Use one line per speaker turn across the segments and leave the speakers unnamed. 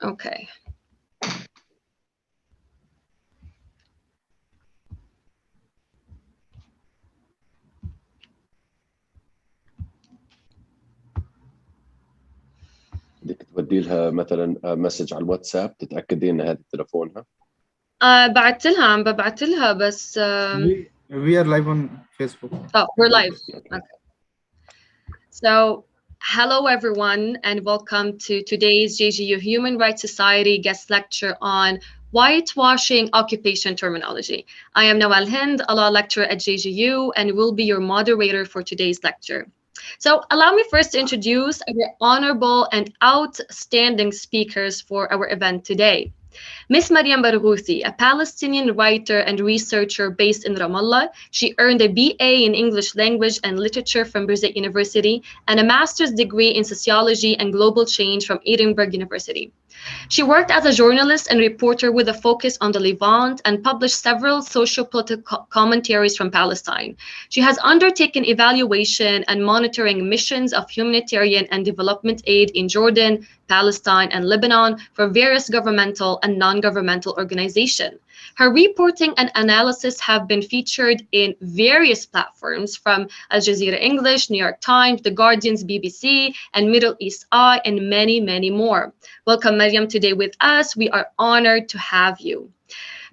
Okay.
بدك تودي لها مثلا مسج على الواتساب تتاكدي ان هذا تليفونها؟
بعت لها، عم ببعت لها بس
We are live on Facebook.
oh, we're live. Okay. So, hello everyone, and welcome to today's JGU Human Rights Society guest lecture on whitewashing occupation terminology. I am Nawal Hind, a law lecturer at JGU, and will be your moderator for today's lecture. So allow me first to introduce our honorable and outstanding speakers for our event today. Ms. Mariam Barghouthi, a Palestinian writer and researcher based in Ramallah. She earned a BA in English Language and Literature from Birzeit University and a master's degree in Sociology and Global Change from Edinburgh University. She worked as a journalist and reporter with a focus on the Levant and published several socio-political commentaries from Palestine. She has undertaken evaluation and monitoring missions of humanitarian and development aid in Jordan, Palestine, and Lebanon for various governmental and non-governmental organizations. Her reporting and analysis have been featured in various platforms from Al Jazeera English, New York Times, The Guardian's BBC, and Middle East Eye, and many, many more. Welcome, Mariam, today with us. We are honored to have you.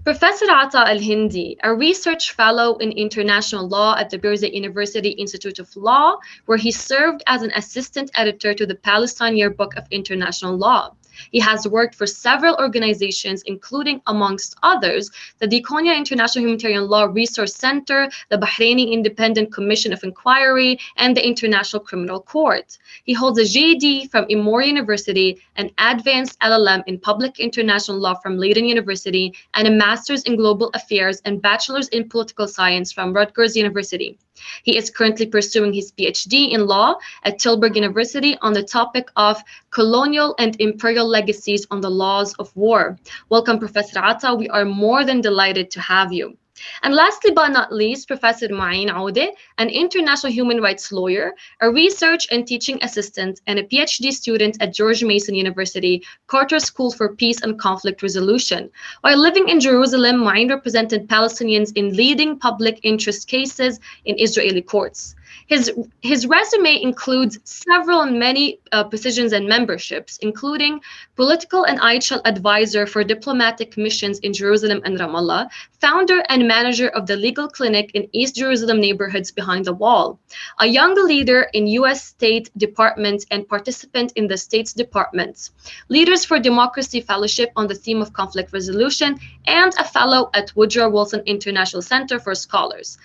Professor Ata Al-Hindi, a research fellow in international law at the Birzeit University Institute of Law, where he served as an assistant editor to the Palestine Yearbook of International Law. He has worked for several organizations, including, amongst others, the Diconia International Humanitarian Law Resource Center, the Bahraini Independent Commission of Inquiry, and the International Criminal Court. He holds a JD from Emory University, an advanced LLM in Public International Law from Leiden University, and a Master's in Global Affairs and Bachelor's in Political Science from Rutgers University. He is currently pursuing his PhD in law at Tilburg University on the topic of colonial and imperial legacies on the laws of war. Welcome, Professor Ata. We are more than delighted to have you. And lastly but not least, Professor Ma'in Aoude, an international human rights lawyer, a research and teaching assistant, and a PhD student at George Mason University, Carter School for Peace and Conflict Resolution. While living in Jerusalem, Ma'in represented Palestinians in leading public interest cases in Israeli courts. His resume includes several and many positions and memberships, including political and IHL advisor for diplomatic missions in Jerusalem and Ramallah, founder and manager of the legal clinic in East Jerusalem neighborhoods behind the wall, a young leader in U.S. State Department and participant in the State's Departments, Leaders for Democracy Fellowship on the theme of conflict resolution, and a fellow at Woodrow Wilson International Center for Scholars.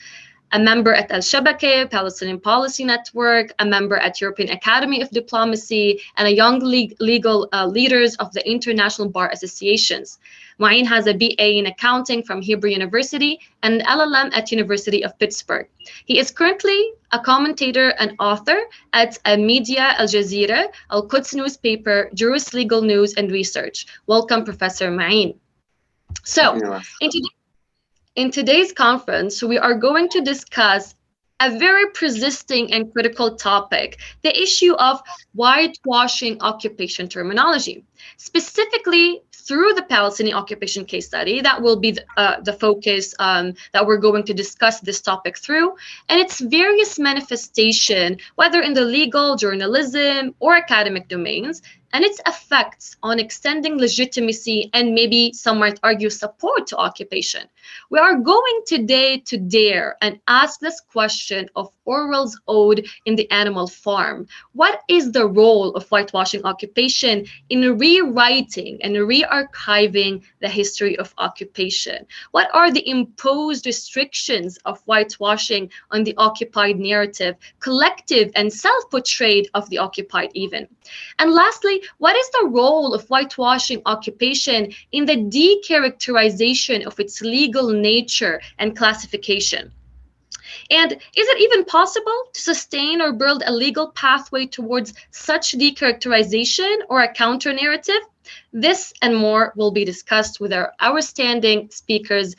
A member at Al-Shabakeh, Palestinian Policy Network, a member at European Academy of Diplomacy, and a young legal leaders of the International Bar Associations. Ma'in has a BA in accounting from Hebrew University and an LLM at University of Pittsburgh. He is currently a commentator and author at Media Al Jazeera, Al Quds newspaper, Jewish Legal News and Research. Welcome, Professor Ma'in. So, in today's conference, we are going to discuss a very persisting and critical topic, the issue of whitewashing occupation terminology. Specifically, through the Palestinian occupation case study, that will be the focus that we're going to discuss this topic through, and its various manifestation, whether in the legal, journalism, or academic domains, and its effects on extending legitimacy and maybe some might argue support to occupation. We are going today to dare and ask this question of Orwell's Ode in the Animal Farm. What is the role of whitewashing occupation in rewriting and re-archiving the history of occupation? What are the imposed restrictions of whitewashing on the occupied narrative, collective and self-portrayed of the occupied even? And lastly, what is the role of whitewashing occupation in the decharacterization of its legal nature and classification? And is it even possible to sustain or build a legal pathway towards such decharacterization or a counter-narrative? This and more will be discussed with our outstanding speakers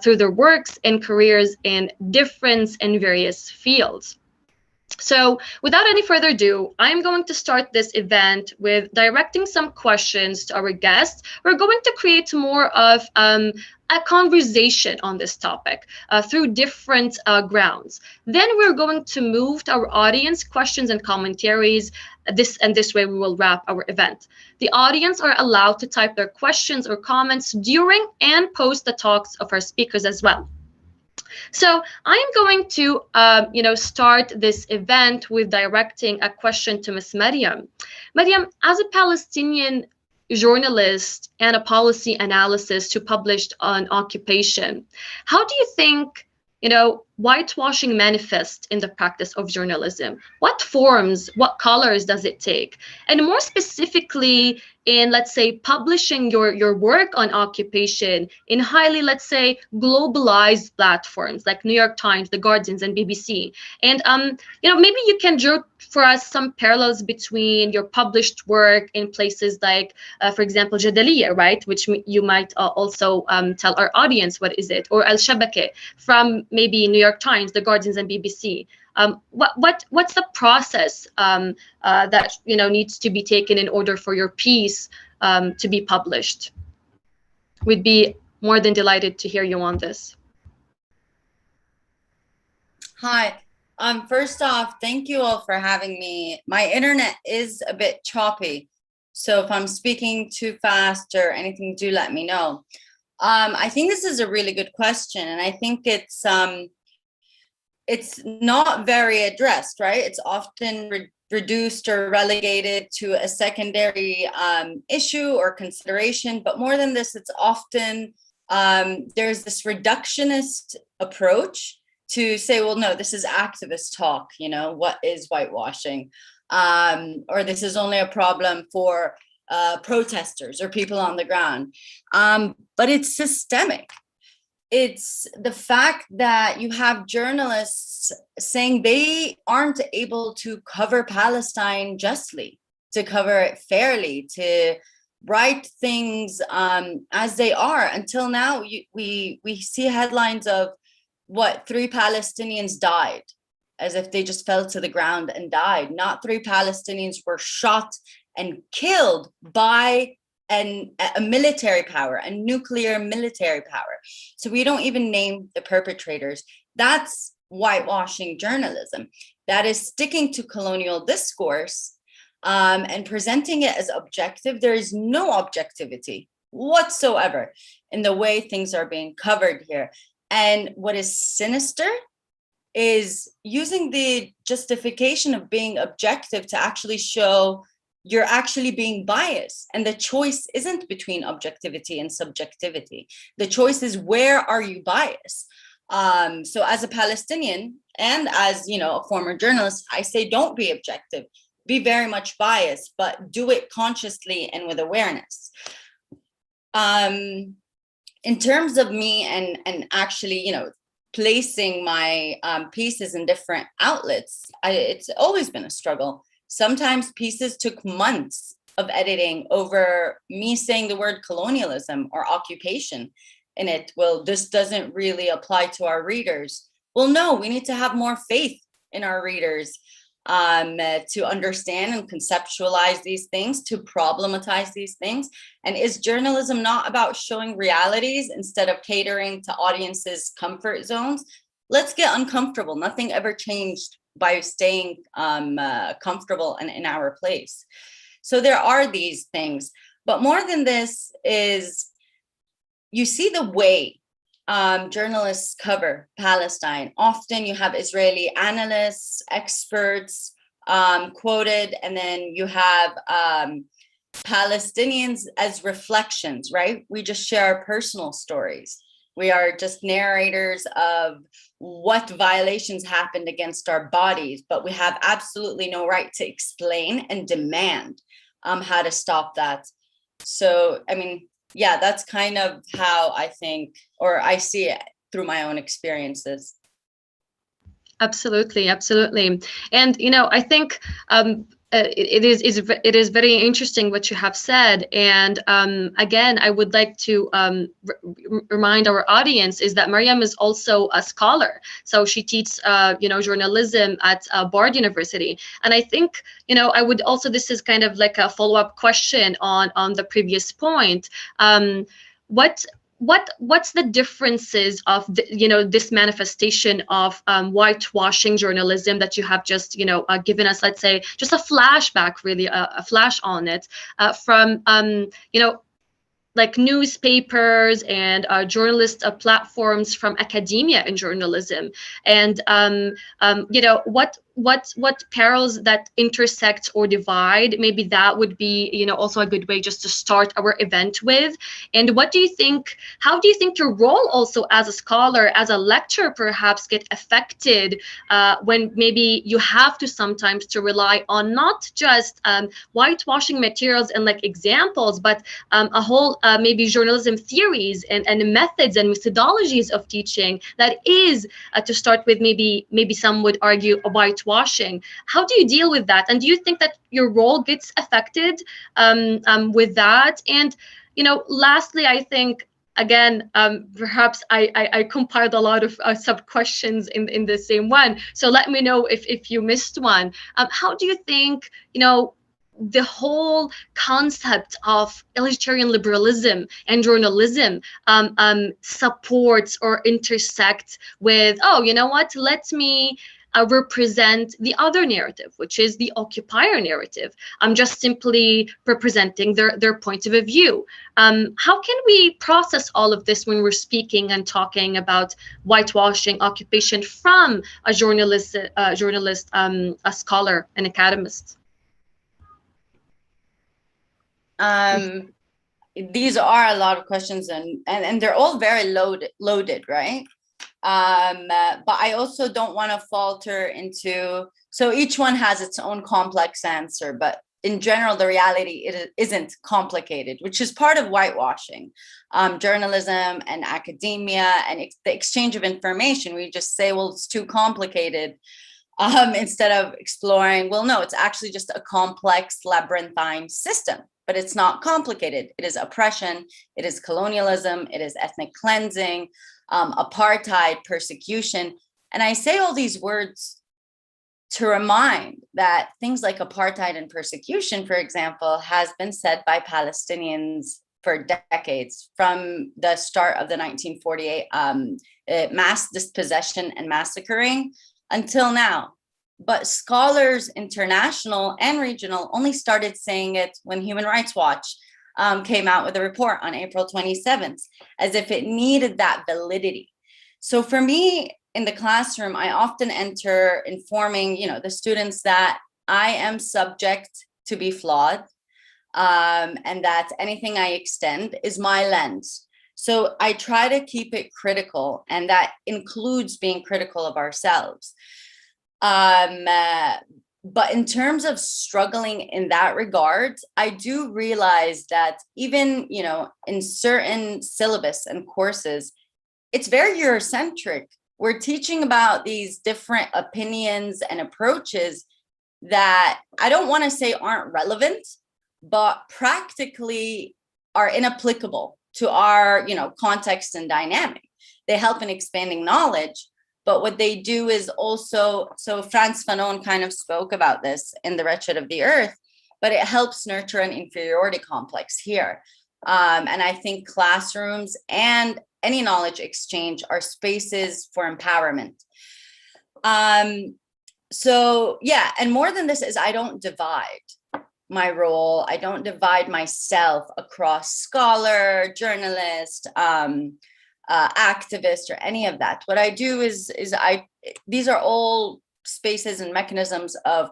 through their works and careers in different and various fields. So without any further ado, I'm going to start this event with directing some questions to our guests. We're going to create more of a conversation on this topic through different grounds. Then we're going to move to our audience questions and commentaries. This way we will wrap our event. The audience are allowed to type their questions or comments during and post the talks of our speakers as well. So I am going to, start this event with directing a question to Ms. Mariam. Mariam, as a Palestinian journalist and a policy analyst who published on occupation, how do you think, whitewashing manifests in the practice of journalism? What forms, what colors does it take? And more specifically, in, let's say, publishing your work on occupation in highly, let's say, globalized platforms like New York Times, The Guardians, and BBC. And maybe you can draw for us some parallels between your published work in places like, for example, Jadaliya, right? Which you might also tell our audience what is it, or Al Shabake from maybe New York Times, The Guardians, and BBC. What's the process that needs to be taken in order for your piece to be published? We'd be more than delighted to hear you on this.
Hi. First off, thank you all for having me. My internet is a bit choppy, so if I'm speaking too fast or anything, do let me know. I think this is a really good question, and I think it's not very addressed, right? It's often reduced or relegated to a secondary issue or consideration. But more than this, it's often there's this reductionist approach to say, well, no, this is activist talk. What is whitewashing? Or this is only a problem for protesters or people on the ground. But it's systemic. It's the fact that you have journalists saying they aren't able to cover Palestine justly, to cover it fairly, to write things as they are. Until now, we see headlines of 3 Palestinians died, as if they just fell to the ground and died. Not 3 Palestinians were shot and killed by a military power, a nuclear military power. So we don't even name the perpetrators. That's whitewashing journalism. That is sticking to colonial discourse and presenting it as objective. There is no objectivity whatsoever in the way things are being covered here. And what is sinister is using the justification of being objective to actually show you're actually being biased. And the choice isn't between objectivity and subjectivity. The choice is, where are you biased? So as a Palestinian and as, a former journalist, I say, don't be objective, be very much biased, but do it consciously and with awareness. In terms of me and actually, placing my pieces in different outlets, it's always been a struggle. Sometimes pieces took months of editing over me saying the word colonialism or occupation in it. Well, this doesn't really apply to our readers. Well, no, we need to have more faith in our readers to understand and conceptualize these things, to problematize these things. And is journalism not about showing realities instead of catering to audiences' comfort zones? Let's get uncomfortable. Nothing ever changed by staying comfortable and in our place. So there are these things. But more than this is, you see the way journalists cover Palestine. Often you have Israeli analysts, experts quoted, and then you have Palestinians as reflections, right? We just share our personal stories. We are just narrators of what violations happened against our bodies, but we have absolutely no right to explain and demand how to stop that. So, yeah, that's kind of how I think, or I see it through my own experiences.
Absolutely. And, I think it is very interesting what you have said, and again, I would like to remind our audience is that Mariam is also a scholar, so she teaches journalism at Bard University, and I think I would also, this is kind of like a follow-up question on the previous point. What what's the differences of this manifestation of whitewashing journalism that you have just given us, let's say just a flashback, really a flash on it, from like newspapers and journalist platforms from academia and journalism, and what perils that intersect or divide. Maybe that would be also a good way just to start our event with. And what do you think, how do you think your role also as a scholar, as a lecturer perhaps, get affected when maybe you have to sometimes to rely on not just whitewashing materials and like examples, but a whole maybe journalism theories and methods and methodologies of teaching that is to start with maybe some would argue a whitewashing. How do you deal with that? And do you think that your role gets affected with that? And lastly, I think again, perhaps I compiled a lot of sub questions in the same one. So let me know if you missed one. How do you think the whole concept of egalitarian liberalism and journalism supports or intersects with, oh, you know what, let me represent the other narrative, which is the occupier narrative. I'm just simply representing their point of view. How can we process all of this when we're speaking and talking about whitewashing occupation from a journalist, a scholar, an academist?
These are a lot of questions, and they're all very loaded, right? But I also don't want to falter into, so each one has its own complex answer, but in general, the reality, it isn't complicated, which is part of whitewashing. Journalism and academia and the exchange of information, we just say, well, it's too complicated, instead of exploring, well, no, it's actually just a complex labyrinthine system, but it's not complicated. It is oppression, it is colonialism, it is ethnic cleansing, apartheid, persecution. And I say all these words to remind that things like apartheid and persecution, for example, has been said by Palestinians for decades, from the start of the 1948 mass dispossession and massacring until now. But scholars, international and regional, only started saying it when Human Rights Watch came out with a report on April 27th, as if it needed that validity. So for me, in the classroom, I often enter informing, the students that I am subject to be flawed, and that anything I extend is my lens. So I try to keep it critical, and that includes being critical of ourselves. But in terms of struggling in that regard, I do realize that even, in certain syllabus and courses, it's very Eurocentric. We're teaching about these different opinions and approaches that I don't want to say aren't relevant, but practically are inapplicable to our, context and dynamic. They help in expanding knowledge, but what they do is also, so Frantz Fanon kind of spoke about this in The Wretched of the Earth, but it helps nurture an inferiority complex here. And I think classrooms and any knowledge exchange are spaces for empowerment. So yeah, and more than this is I don't divide my role. I don't divide myself across scholar, journalist, activist, or any of that. What I do is these are all spaces and mechanisms of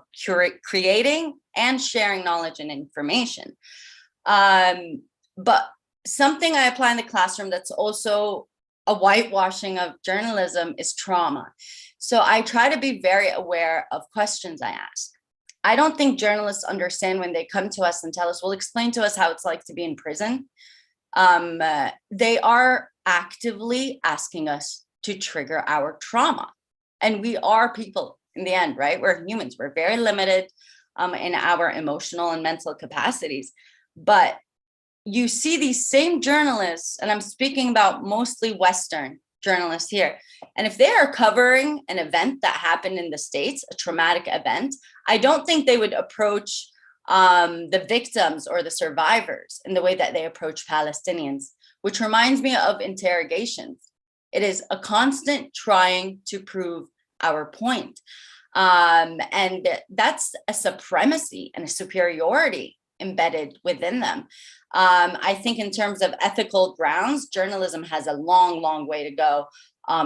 creating and sharing knowledge and information. But something I apply in the classroom that's also a whitewashing of journalism is trauma. So I try to be very aware of questions I ask. I don't think journalists understand when they come to us and tell us, well, explain to us how it's like to be in prison. They are actively asking us to trigger our trauma. And we are people in the end, right? We're humans, we're very limited. in our emotional and mental capacities. But you see these same journalists, and I'm speaking about mostly Western journalists here, and if they are covering an event that happened in the States, a traumatic event, I don't think they would approach the victims or the survivors in the way that they approach Palestinians, which reminds me of interrogations. It is a constant trying to prove our point. And that's a supremacy and a superiority embedded within them. I think in terms of ethical grounds, journalism has a long, long way to go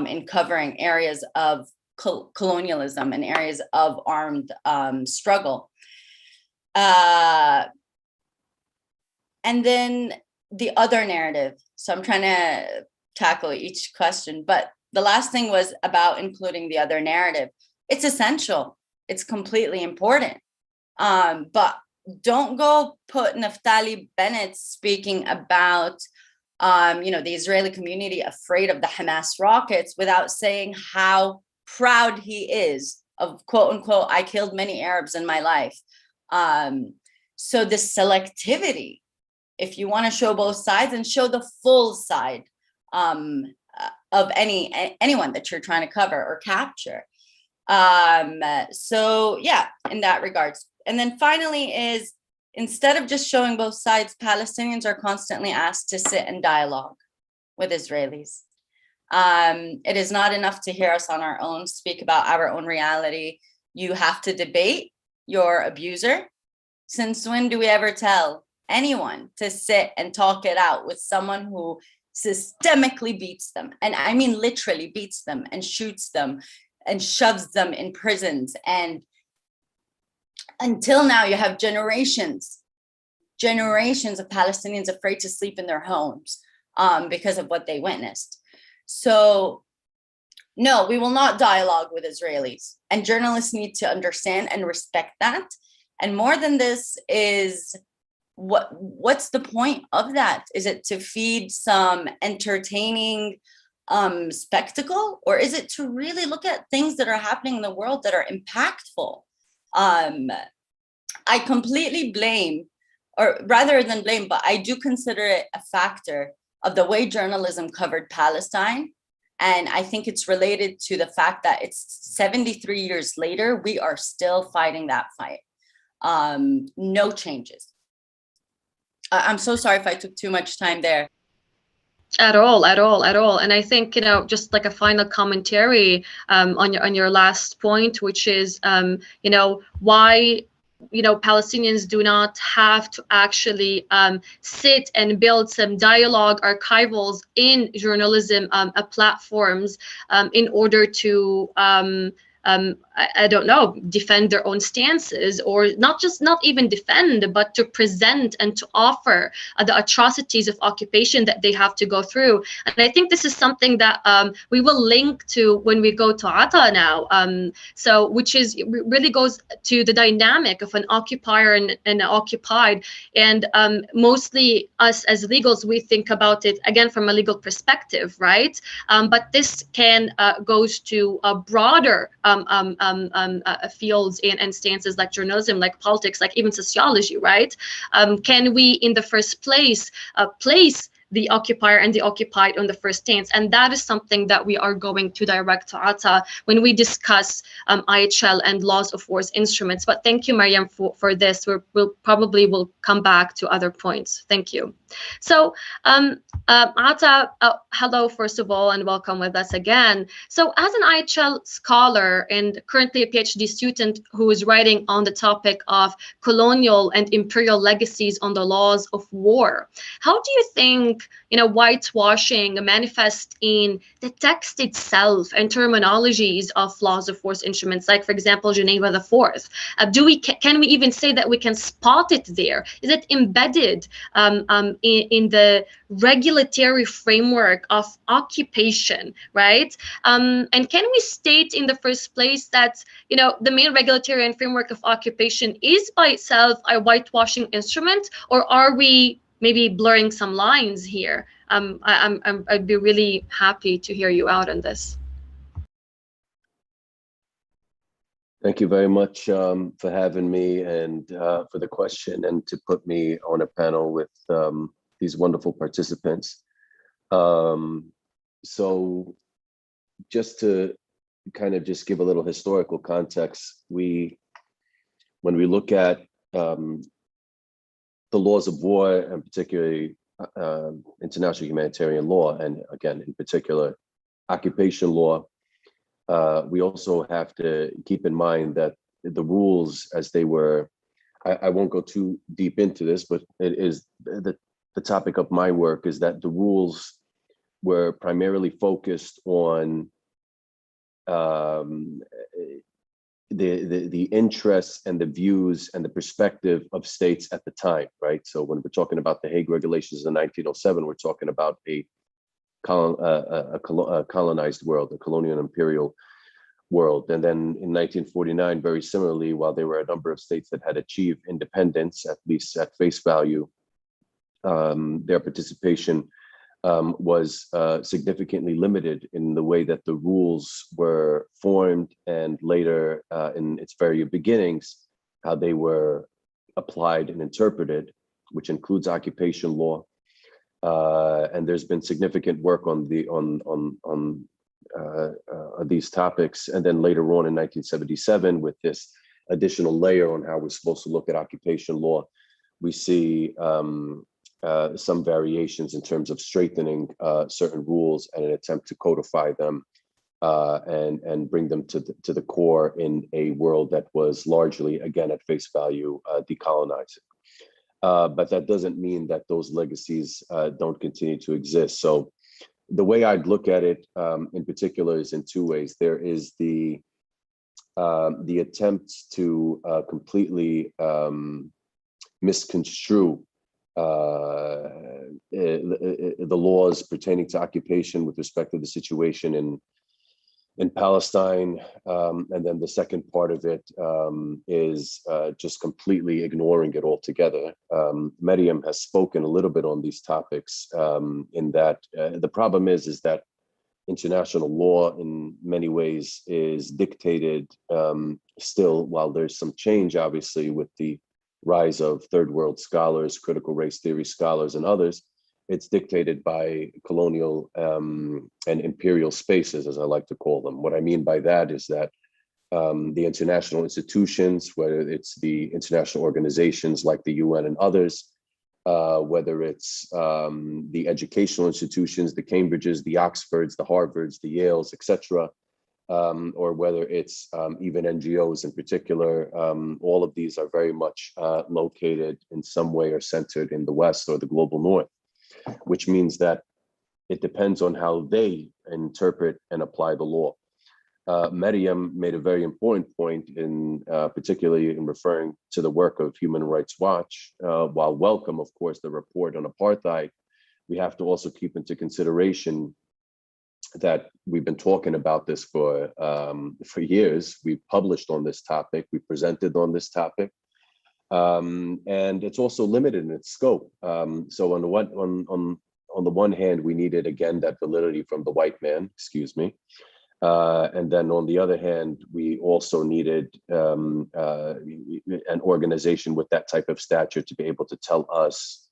in covering areas of colonialism and areas of armed struggle. And then the other narrative. So I'm trying to tackle each question, but the last thing was about including the other narrative. It's essential. It's completely important. But don't go put Naftali Bennett speaking about, the Israeli community afraid of the Hamas rockets without saying how proud he is of, quote unquote, I killed many Arabs in my life. So the selectivity, if you want to show both sides, and show the full side of anyone that you're trying to cover or capture. So yeah, in that regards. And then finally is, instead of just showing both sides, Palestinians are constantly asked to sit and dialogue with Israelis. It is not enough to hear us on our own, speak about our own reality. You have to debate your abuser. Since when do we ever tell anyone to sit and talk it out with someone who systemically beats them? And I mean literally beats them and shoots them and shoves them in prisons. And until now, you have generations of Palestinians afraid to sleep in their homes because of what they witnessed. So no, we will not dialogue with Israelis, and journalists need to understand and respect that. And more than this is, what's the point of that? Is it to feed some entertaining spectacle, or is it to really look at things that are happening in the world that are impactful? I completely blame, or rather than blame, but I do consider it a factor of the way journalism covered Palestine. And I think it's related to the fact that it's 73 years later, we are still fighting that fight. No changes. I'm so sorry if I took too much time there.
At all. And I think, just like a final commentary on your last point, which is, why Palestinians do not have to actually sit and build some dialogue archivals in journalism platforms in order to I don't know, defend their own stances, or not even defend, but to present and to offer the atrocities of occupation that they have to go through. And I think this is something that we will link to when we go to Ata now. So which is really goes to the dynamic of an occupier and an occupied. And mostly us as legals, we think about it again from a legal perspective, right? But this can goes to a broader fields and stances like journalism, like politics, like even sociology, right? Can we, in the first place, place the occupier and the occupied on the first stance? And that is something that we are going to direct to Ata when we discuss IHL and laws of wars instruments. But thank you, Mariam, for this. We'll probably come back to other points. Thank you. So Ata, hello, first of all, and welcome with us again. So as an IHL scholar and currently a PhD student who is writing on the topic of colonial and imperial legacies on the laws of war, how do you think whitewashing manifests in the text itself and terminologies of laws of wars instruments, like, for example, Geneva the Fourth? Can we even say that we can spot it there? Is it embedded in the regulatory framework of occupation, right? And can we state in the first place that the main regulatory framework of occupation is by itself a whitewashing instrument, or are we maybe blurring some lines here? I'd be really happy to hear you out on this.
Thank you very much for having me and for the question and to put me on a panel with these wonderful participants. Um, so just to kind of just give a little historical context, when we look at the laws of war and particularly international humanitarian law, and again, in particular, occupation law, we also have to keep in mind that the rules as they were, I won't go too deep into this, but it is the topic of my work is that the rules were primarily focused on the interests and the views and the perspective of states at the time, right? So when we're talking about the Hague Regulations in 1907, we're talking about a colonized world, a colonial and imperial world. And then in 1949, very similarly, while there were a number of states that had achieved independence, at least at face value, their participation was significantly limited in the way that the rules were formed and later in its very beginnings, how they were applied and interpreted, which includes occupation law. And there's been significant work on these topics. And then later on in 1977, with this additional layer on how we're supposed to look at occupation law, we see some variations in terms of strengthening certain rules and an attempt to codify them and bring them to the core in a world that was largely, again, at face value, decolonizing. But that doesn't mean that those legacies don't continue to exist. So the way I'd look at it in particular is in two ways. There is the attempt to completely misconstrue the laws pertaining to occupation with respect to the situation in Palestine. And then the second part of it is just completely ignoring it altogether. Maryam has spoken a little bit on these topics in that the problem is that international law in many ways is dictated still, while there's some change, obviously, with the rise of third world scholars, critical race theory scholars, and others. It's dictated by colonial and imperial spaces, as I like to call them. What I mean by that is that the international institutions, whether it's the international organizations like the UN and others, whether it's the educational institutions, the Cambridges, the Oxfords, the Harvards, the Yales, etc., or whether it's even NGOs in particular, all of these are very much located in some way or centered in the West or the global North, which means that it depends on how they interpret and apply the law. Maryam made a very important point in particularly in referring to the work of Human Rights Watch. While welcome, of course, the report on apartheid, we have to also keep into consideration that we've been talking about this for years. We've published on this topic, we presented on this topic, and it's also limited in its scope. So on the one hand, we needed again that validity from the white man, excuse me, and then on the other hand, we also needed an organization with that type of stature to be able to tell us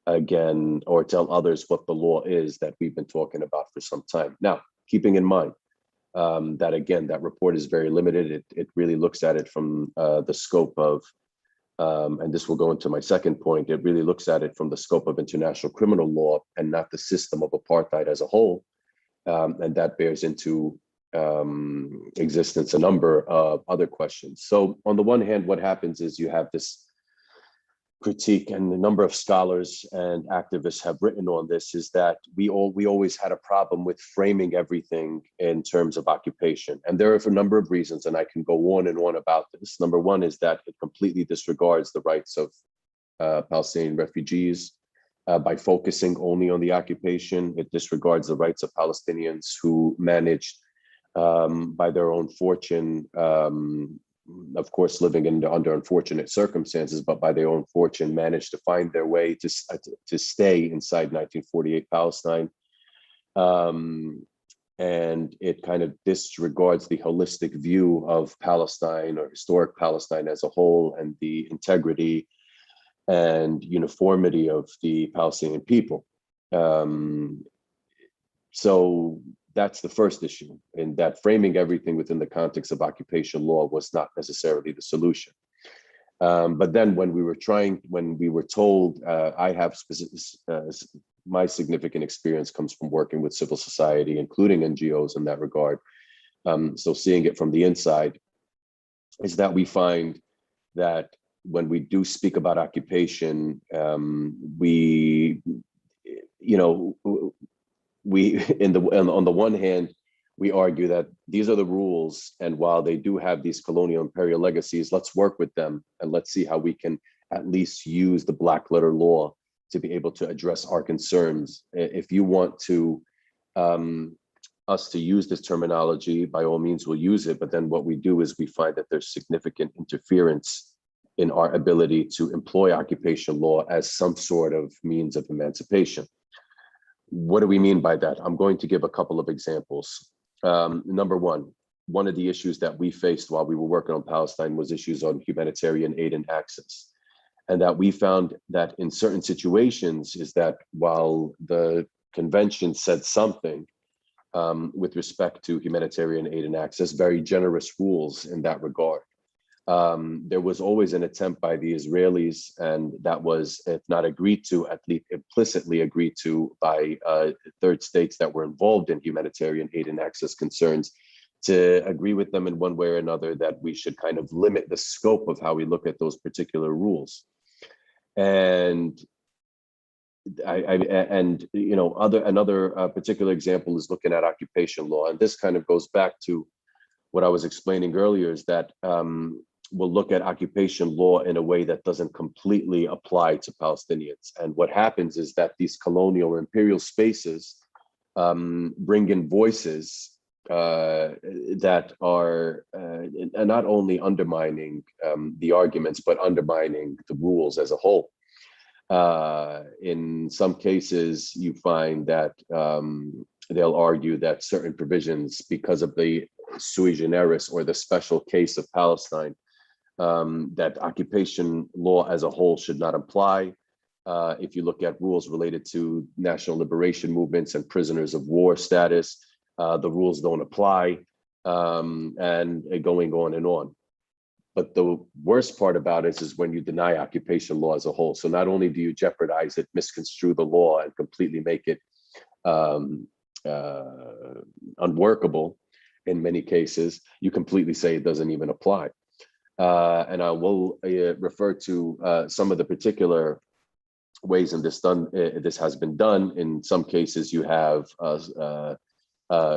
again, or tell others what the law is that we've been talking about for some time. Now, keeping in mind that again, that report is very limited. It really looks at it from the scope of, and this will go into my second point, it really looks at it from the scope of international criminal law and not the system of apartheid as a whole. And that bears into existence a number of other questions. So on the one hand, what happens is you have this critique, and a number of scholars and activists have written on this, is that we always had a problem with framing everything in terms of occupation. And there are a number of reasons, and I can go on and on about this. Number one is that it completely disregards the rights of Palestinian refugees by focusing only on the occupation. It disregards the rights of Palestinians who managed by their own fortune, of course, living under unfortunate circumstances, but by their own fortune managed to find their way to stay inside 1948 Palestine. and it kind of disregards the holistic view of Palestine or historic Palestine as a whole, and the integrity and uniformity of the Palestinian people. So that's the first issue, in that framing everything within the context of occupation law was not necessarily the solution. But then when we were told, I have my significant experience comes from working with civil society, including NGOs in that regard. So seeing it from the inside is that we find that when we do speak about occupation, we on the one hand, we argue that these are the rules, and while they do have these colonial imperial legacies, let's work with them and let's see how we can at least use the black letter law to be able to address our concerns. If you want to us to use this terminology, by all means we'll use it, but then what we do is we find that there's significant interference in our ability to employ occupation law as some sort of means of emancipation. What do we mean by that? I'm going to give a couple of examples. Number one of the issues that we faced while we were working on Palestine was issues on humanitarian aid and access. And that we found that in certain situations is that while the convention said something with respect to humanitarian aid and access, very generous rules in that regard, there was always an attempt by the Israelis, and that was, if not agreed to, at least implicitly agreed to by third states that were involved in humanitarian aid and access concerns, to agree with them in one way or another that we should kind of limit the scope of how we look at those particular rules. And another particular example is looking at occupation law, and this kind of goes back to what I was explaining earlier, is that we'll look at occupation law in a way that doesn't completely apply to Palestinians. And what happens is that these colonial or imperial spaces bring in voices that are not only undermining the arguments, but undermining the rules as a whole. In some cases, you find that they'll argue that certain provisions, because of the sui generis or the special case of Palestine, that occupation law as a whole should not apply. If you look at rules related to national liberation movements and prisoners of war status, the rules don't apply, and going on and on. But the worst part about it is when you deny occupation law as a whole. So not only do you jeopardize it, misconstrue the law, and completely make it unworkable in many cases, you completely say it doesn't even apply. And I will refer to some of the particular ways in this has been done. In some cases, you have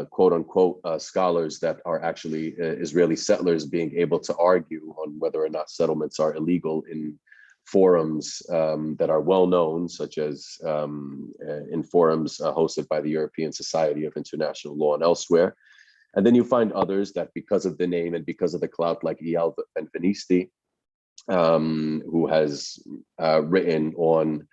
quote unquote scholars that are actually Israeli settlers being able to argue on whether or not settlements are illegal in forums that are well known, such as in forums hosted by the European Society of International Law and elsewhere. And then you find others that, because of the name and because of the clout, like Eyal Ben-Fenisti, who has written on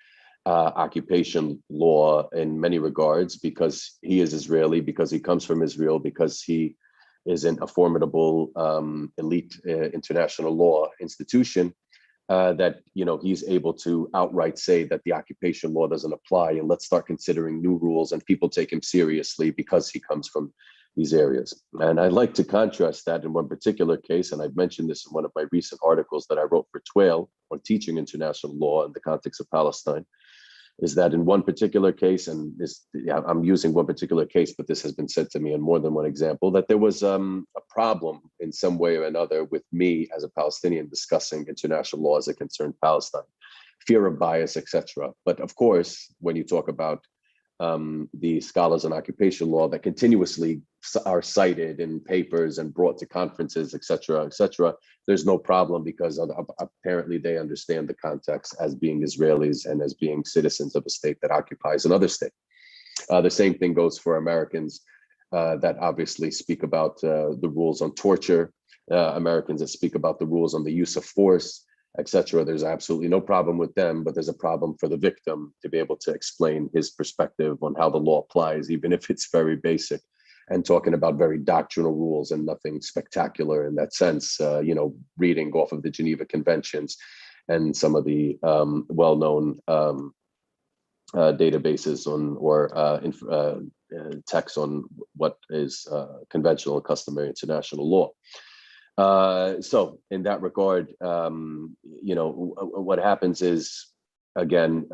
occupation law in many regards, because he is Israeli, because he comes from Israel, because he is in a formidable elite international law institution, that he's able to outright say that the occupation law doesn't apply, and let's start considering new rules, and people take him seriously because he comes from these areas. And I'd like to contrast that in one particular case, and I've mentioned this in one of my recent articles that I wrote for TWAIL on teaching international law in the context of Palestine, is that in one particular case, and I'm using one particular case, but this has been said to me in more than one example, that there was a problem in some way or another with me as a Palestinian discussing international law as it concerned Palestine, fear of bias, etc. But of course, when you talk about the scholars on occupation law that continuously are cited in papers and brought to conferences, etc., there's no problem, because apparently they understand the context as being Israelis and as being citizens of a state that occupies another state. The same thing goes for Americans that obviously speak about the rules on torture, Americans that speak about the rules on the use of force, etc. There's absolutely no problem with them, but there's a problem for the victim to be able to explain his perspective on how the law applies, even if it's very basic. and talking about very doctrinal rules and nothing spectacular in that sense, reading off of the Geneva Conventions and some of the well-known databases texts on what is conventional and customary international law. So in that regard, what happens is, again,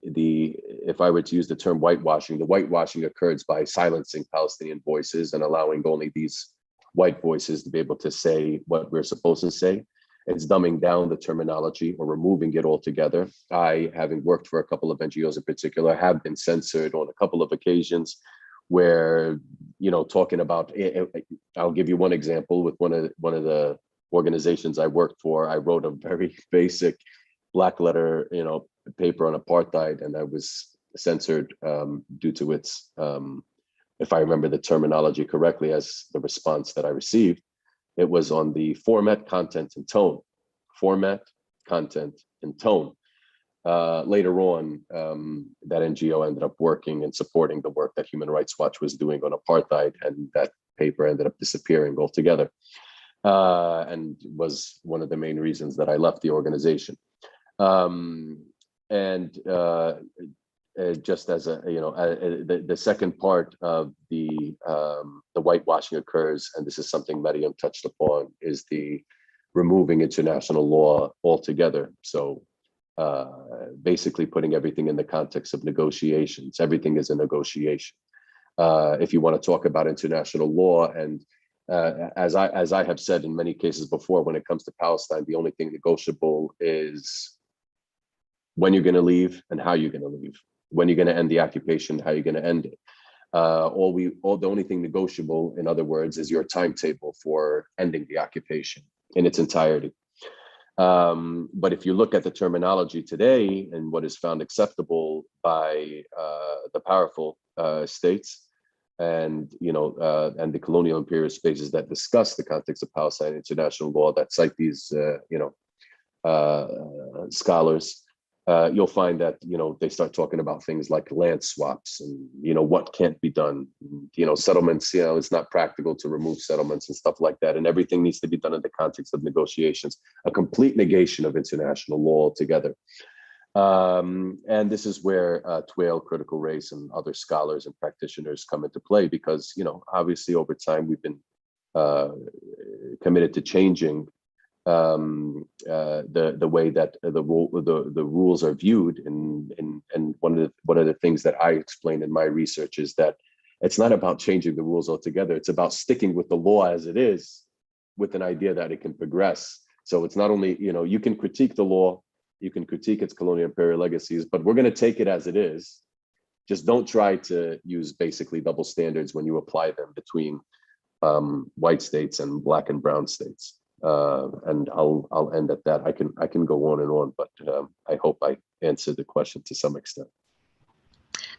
if I were to use the term whitewashing, the whitewashing occurs by silencing Palestinian voices and allowing only these white voices to be able to say what we're supposed to say. It's dumbing down the terminology or removing it altogether. I, having worked for a couple of NGOs in particular, have been censored on a couple of occasions where, talking about, I'll give you one example with one of the organizations I worked for. I wrote a very basic black letter, paper on apartheid, and I was censored due to its, if I remember the terminology correctly, as the response that I received. It was on the format, content, and tone. Format, content, and tone. Later on, that NGO ended up working and supporting the work that Human Rights Watch was doing on apartheid, and that paper ended up disappearing altogether, and was one of the main reasons that I left the organization. Just as the second part of the whitewashing occurs, and this is something Mariam touched upon, is the removing international law altogether. So basically putting everything in the context of negotiations. Everything is a negotiation. If you want to talk about international law, and as I have said in many cases before, when it comes to Palestine, the only thing negotiable is when you're going to leave and how you're going to leave. When you're going to end the occupation, how you're going to end it. The only thing negotiable, in other words, is your timetable for ending the occupation in its entirety. But if you look at the terminology today and what is found acceptable by the powerful states and the colonial imperial spaces that discuss the context of Palestine international law, that cite these scholars, you'll find that they start talking about things like land swaps and what can't be done. Settlements. It's not practical to remove settlements and stuff like that, and everything needs to be done in the context of negotiations. A complete negation of international law altogether. And this is where Twail, Critical Race, and other scholars and practitioners come into play, because obviously over time we've been committed to changing the way that the rules are viewed, and one of the things that I explained in my research is that it's not about changing the rules altogether. It's about sticking with the law as it is, with an idea that it can progress. So it's not only you can critique the law, you can critique its colonial imperial legacies, but we're going to take it as it is. Just don't try to use basically double standards when you apply them between white states and black and brown states. And I'll end at that. I can go on and on, but I hope I answered the question to some extent.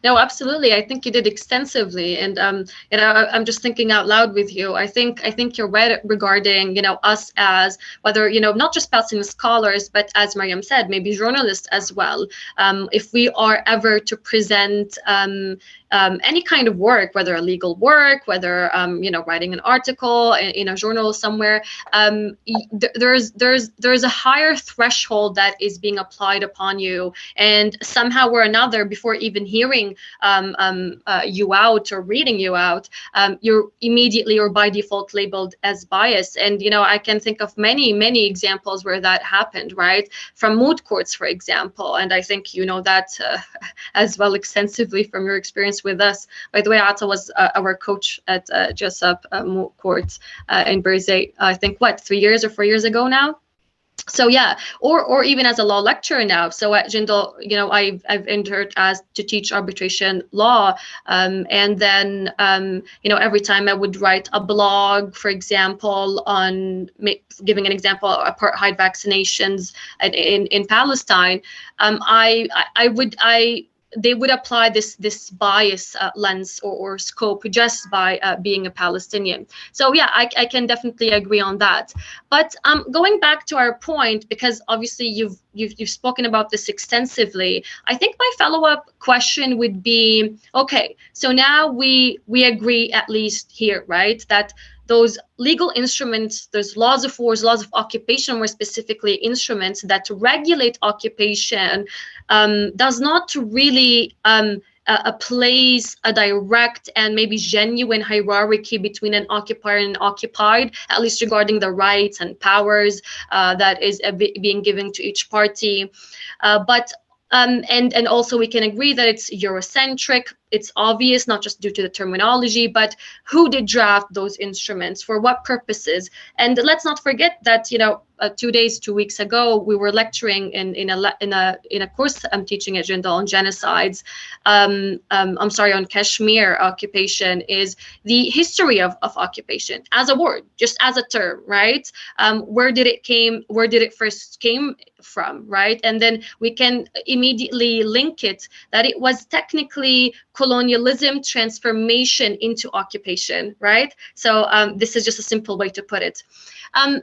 No, absolutely. I think you did extensively, and I'm just thinking out loud with you. I think you're right regarding us as whether not just Palestinian scholars, but as Mariam said, maybe journalists as well. If we are ever to present any kind of work, whether a legal work, whether writing an article in a journal somewhere, there's a higher threshold that is being applied upon you, and somehow or another, before even hearing you out or reading you out, you're immediately or by default labeled as biased. And I can think of many examples where that happened, right? From moot courts, for example, and I think that as well extensively from your experience with us. By the way, Ata was our coach at Jessup moot court in Berzay, I think 3 years or 4 years ago now. So yeah, or even as a law lecturer now. So at Jindal, I've entered as to teach arbitration law, and then every time I would write a blog, for example, on giving an example, apartheid vaccinations in Palestine, I they would apply this bias lens or scope just by being a Palestinian. So yeah, I can definitely agree on that. But going back to our point, because obviously you've spoken about this extensively, I think my follow-up question would be, okay, so now we agree, at least here, right, that those legal instruments, those laws of wars, laws of occupation, more specifically instruments that regulate occupation, does not really place a direct and maybe genuine hierarchy between an occupier and an occupied, at least regarding the rights and powers that is being given to each party. And also we can agree that it's Eurocentric. It's obvious, not just due to the terminology, but who did draft those instruments, for what purposes. And let's not forget that, 2 weeks ago, we were lecturing in a course I'm teaching at Jindal on genocides. On Kashmir occupation, is the history of occupation as a word, just as a term, right? Where did it first came from, right? And then we can immediately link it that it was technically colonialism transformation into occupation, right? So this is just a simple way to put it.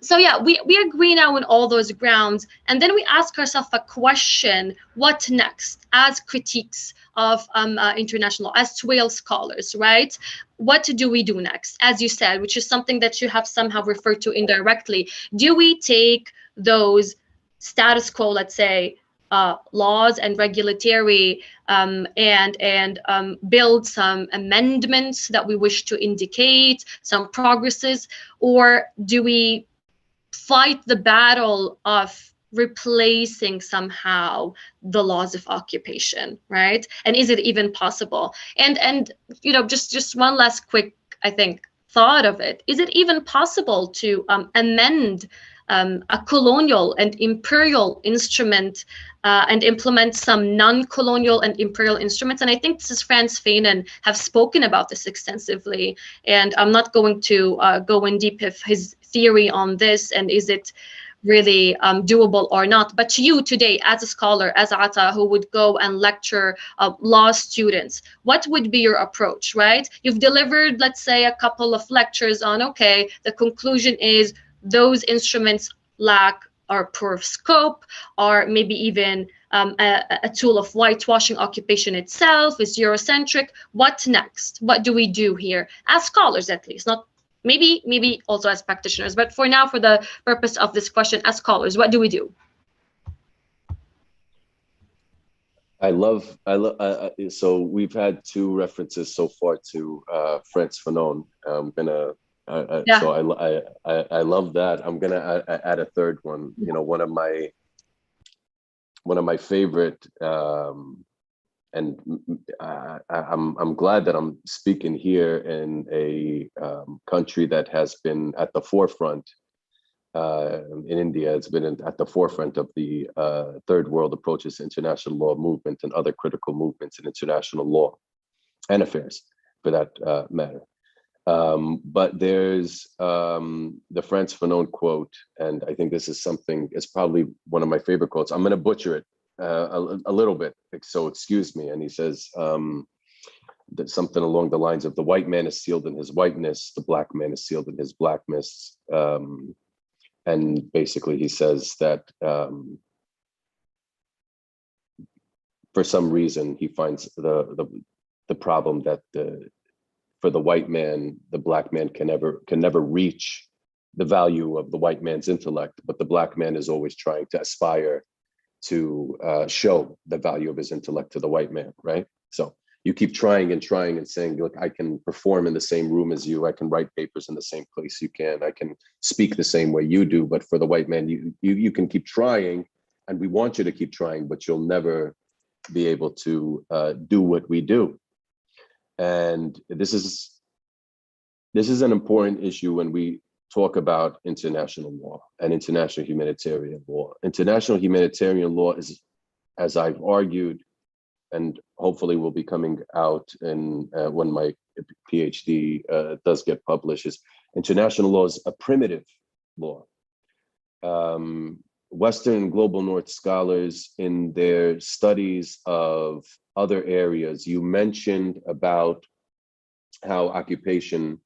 So yeah, we agree now on all those grounds, and then we ask ourselves a question: what next? As critiques of international, as Twale scholars, right? What do we do next? As you said, which is something that you have somehow referred to indirectly. Do we take those status quo, let's say, laws and regulatory and build some amendments that we wish to indicate, some progresses, or do we fight the battle of replacing somehow the laws of occupation, right? And is it even possible? And just one last quick, I think, thought of it: is it even possible to amend a colonial and imperial instrument and implement some non-colonial and imperial instruments? And I think this is Frantz Fanon have spoken about this extensively, and I'm not going to go in deep of his theory on this and is it really doable or not. But to you today, as a scholar, as Ata, who would go and lecture law students, what would be your approach, right? You've delivered, let's say, a couple of lectures on, okay, the conclusion is those instruments lack or poor scope, or maybe even a tool of whitewashing occupation itself, is Eurocentric. What next? What do we do here as scholars, at least? Not maybe also as practitioners, but for now, for the purpose of this question, as scholars, what do we do?
So we've had two references so far to Frantz Fanon. I'm gonna
Yeah.
So I love that. I'm gonna add a third one. One of my favorite, and I'm glad that I'm speaking here in a country that has been at the forefront. In India, it's been at the forefront of the third world approaches to international law movement and other critical movements in international law and affairs, for that matter. But there's the Frantz Fanon quote, and I think this is something, it's probably one of my favorite quotes. I'm going to butcher it a little bit, so excuse me. And he says that something along the lines of: the white man is sealed in his whiteness, the black man is sealed in his blackness. And basically he says that for some reason he finds the problem that for the white man, the black man can never reach the value of the white man's intellect, but the black man is always trying to aspire to show the value of his intellect to the white man, right? So you keep trying and saying, look, I can perform in the same room as you, I can write papers in the same place you can, I can speak the same way you do, but for the white man, you can keep trying, and we want you to keep trying, but you'll never be able to do what we do. And this is an important issue when we talk about international law and international humanitarian law. International humanitarian law is, as I've argued, and hopefully will be coming out in when my PhD does get published, is international law is a primitive law. Western and Global North scholars in their studies of other areas, you mentioned about how occupation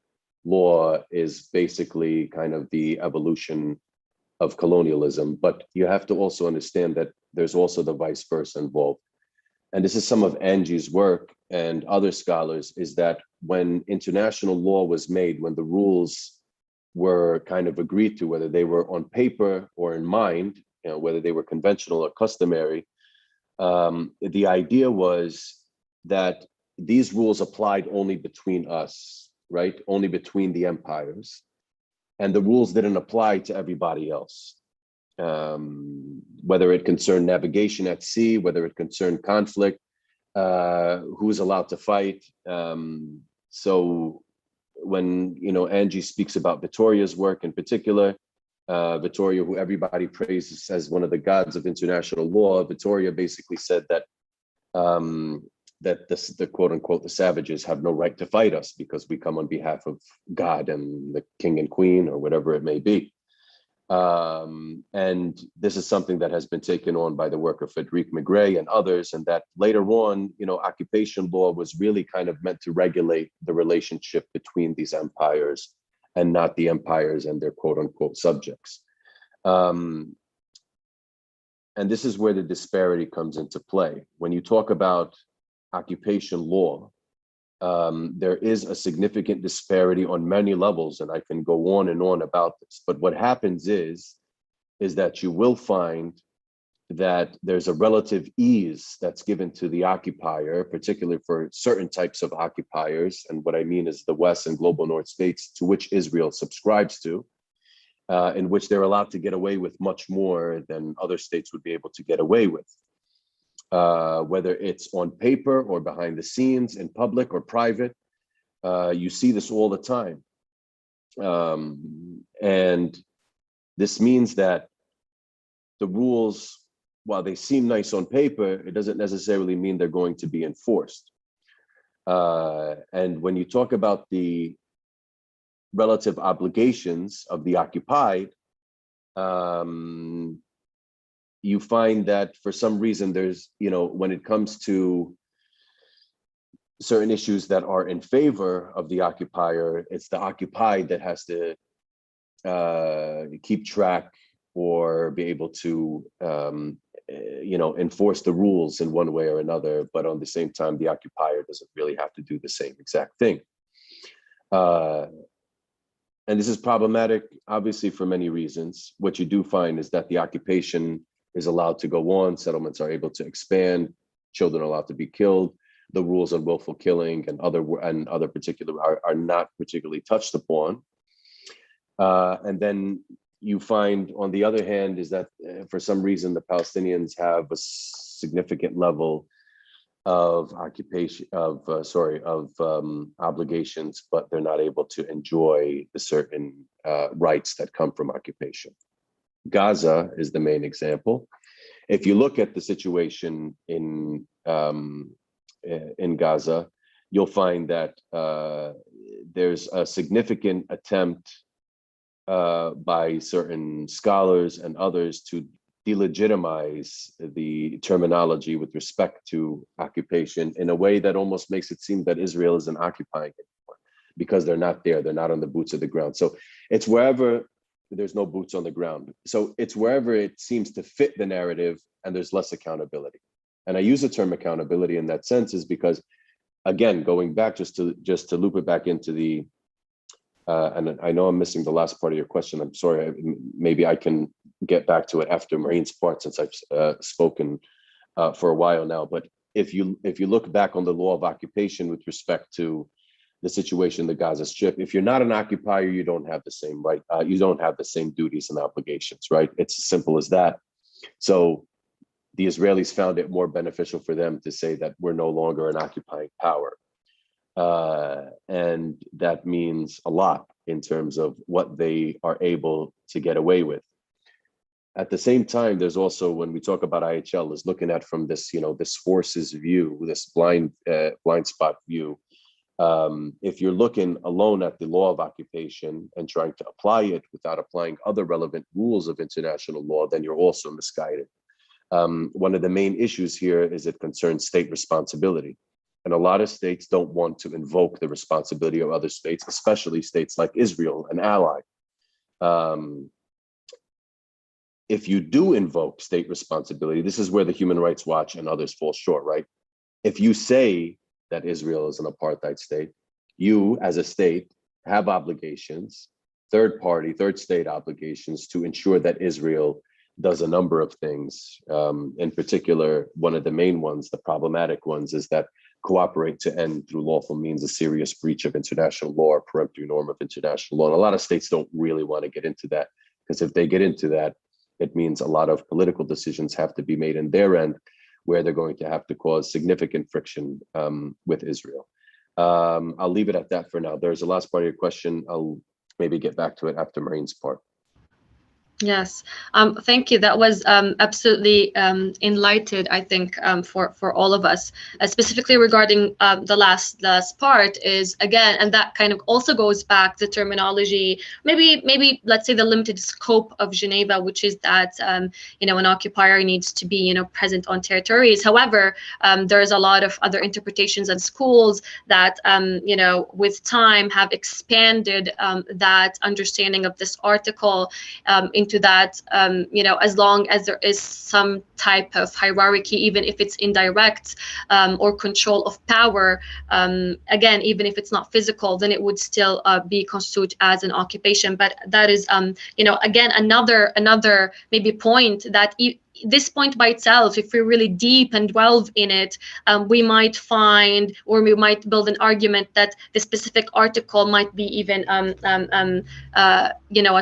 law is basically kind of the evolution of colonialism, but you have to also understand that there's also the vice versa involved. And this is some of Angie's work and other scholars, is that when international law was made, when the rules were kind of agreed to, whether they were on paper or in mind, you know, whether they were conventional or customary, the idea was that these rules applied only between us, right? Only between the empires. And the rules didn't apply to everybody else. Whether it concerned navigation at sea, whether it concerned conflict, who's allowed to fight. So when, you know, Angie speaks about Vittoria's work in particular, Vittoria, who everybody praises as one of the gods of international law, Vittoria basically said that the quote unquote, the savages have no right to fight us because we come on behalf of God and the king and queen or whatever it may be. And this is something that has been taken on by the work of Frédéric Maigret and others, and that later on, you know, occupation law was really kind of meant to regulate the relationship between these empires and not the empires and their quote unquote subjects. And this is where the disparity comes into play. When you talk about occupation law, there is a significant disparity on many levels, and I can go on and on about this. But what happens is that you will find that there's a relative ease that's given to the occupier, particularly for certain types of occupiers. And what I mean is the West and Global North states, to which Israel subscribes to, in which they're allowed to get away with much more than other states would be able to get away with. Whether it's on paper or behind the scenes, in public or private, you see this all the time. And this means that the rules, while they seem nice on paper, it doesn't necessarily mean they're going to be enforced. And when you talk about the relative obligations of the occupied, you find that for some reason there's, you know, when it comes to certain issues that are in favor of the occupier, it's the occupied that has to keep track or be able to, you know, enforce the rules in one way or another. But on the same time, the occupier doesn't really have to do the same exact thing. And this is problematic, obviously, for many reasons. What you do find is that the occupation is allowed to go on, settlements are able to expand, children are allowed to be killed, the rules on willful killing and other particular are not particularly touched upon. And then you find, on the other hand, is that for some reason the Palestinians have a significant level of obligations, but they're not able to enjoy the certain rights that come from occupation. Gaza is the main example. If you look at the situation in Gaza, you'll find that there's a significant attempt by certain scholars and others to delegitimize the terminology with respect to occupation in a way that almost makes it seem that Israel isn't occupying anymore because they're not there, they're not on the boots of the ground. So it's wherever there's no boots on the ground. So it's wherever it seems to fit the narrative and there's less accountability. And I use the term accountability in that sense is because, again, going back just to loop it back into the, and I know I'm missing the last part of your question. I'm sorry, maybe I can get back to it after Maureen's part since I've spoken for a while now. But if you look back on the law of occupation with respect to the situation in the Gaza Strip, if you're not an occupier, you don't have the same right, you don't have the same duties and obligations, right? It's as simple as that. So the Israelis found it more beneficial for them to say that we're no longer an occupying power. And that means a lot in terms of what they are able to get away with. At the same time, there's also, when we talk about IHL, is looking at from this, you know, this forces view, this blind spot view. If you're looking alone at the law of occupation and trying to apply it without applying other relevant rules of international law, then you're also misguided. One of the main issues here is it concerns state responsibility. And a lot of states don't want to invoke the responsibility of other states, especially states like Israel, an ally. If you do invoke state responsibility, this is where the Human Rights Watch and others fall short, right? If you say that Israel is an apartheid state, you as a state have obligations, third state obligations to ensure that Israel does a number of things. In particular, one of the main ones, the problematic ones, is that cooperate to end through lawful means a serious breach of international law or peremptory norm of international law. And a lot of states don't really want to get into that, because if they get into that, it means a lot of political decisions have to be made in their end, where they're going to have to cause significant friction with Israel. I'll leave it at that for now. There's the last part of your question. I'll maybe get back to it after Marine's part.
Yes, thank you. That was absolutely enlightened, I think, for all of us. Specifically regarding the last part is, again, and that kind of also goes back to terminology, maybe let's say the limited scope of Geneva, which is that an occupier needs to be present on territories. However, there's a lot of other interpretations and schools that with time have expanded that understanding of this article into that, as long as there is some type of hierarchy, even if it's indirect, or control of power, again, even if it's not physical, then it would still be constituted as an occupation. But that is, again, another maybe point that this point by itself, if we really deep and delve in it, we might find, or we might build an argument that the specific article might be even a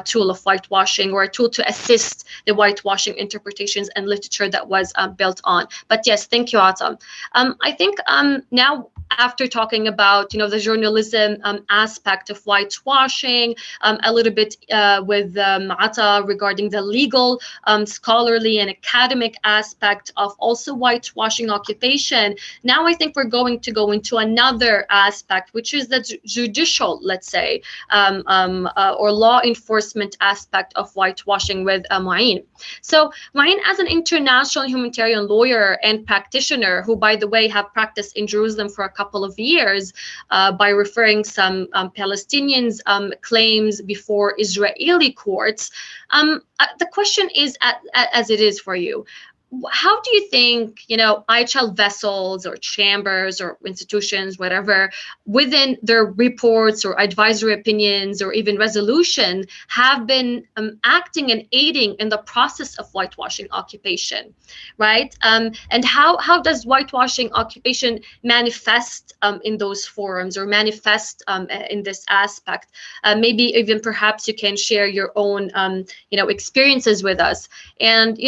tool of whitewashing, or a tool to assist the whitewashing interpretations and literature that was built on. But yes, thank you, Atam. I think now, after talking about the journalism aspect of whitewashing, a little bit with Ata regarding the legal, scholarly and academic aspect of also whitewashing occupation, now I think we're going to go into another aspect, which is the judicial, let's say, or law enforcement aspect of whitewashing with Ma'in. So Ma'in, as an international humanitarian lawyer and practitioner, who, by the way, have practiced in Jerusalem for a couple of years by referring some Palestinians' claims before Israeli courts, the question is, as it is for you, how do you think, IHL vessels or chambers or institutions, whatever, within their reports or advisory opinions or even resolution, have been acting and aiding in the process of whitewashing occupation, right? And how does whitewashing occupation manifest in those forums, or manifest in this aspect? Maybe even perhaps you can share your own, experiences with us. And,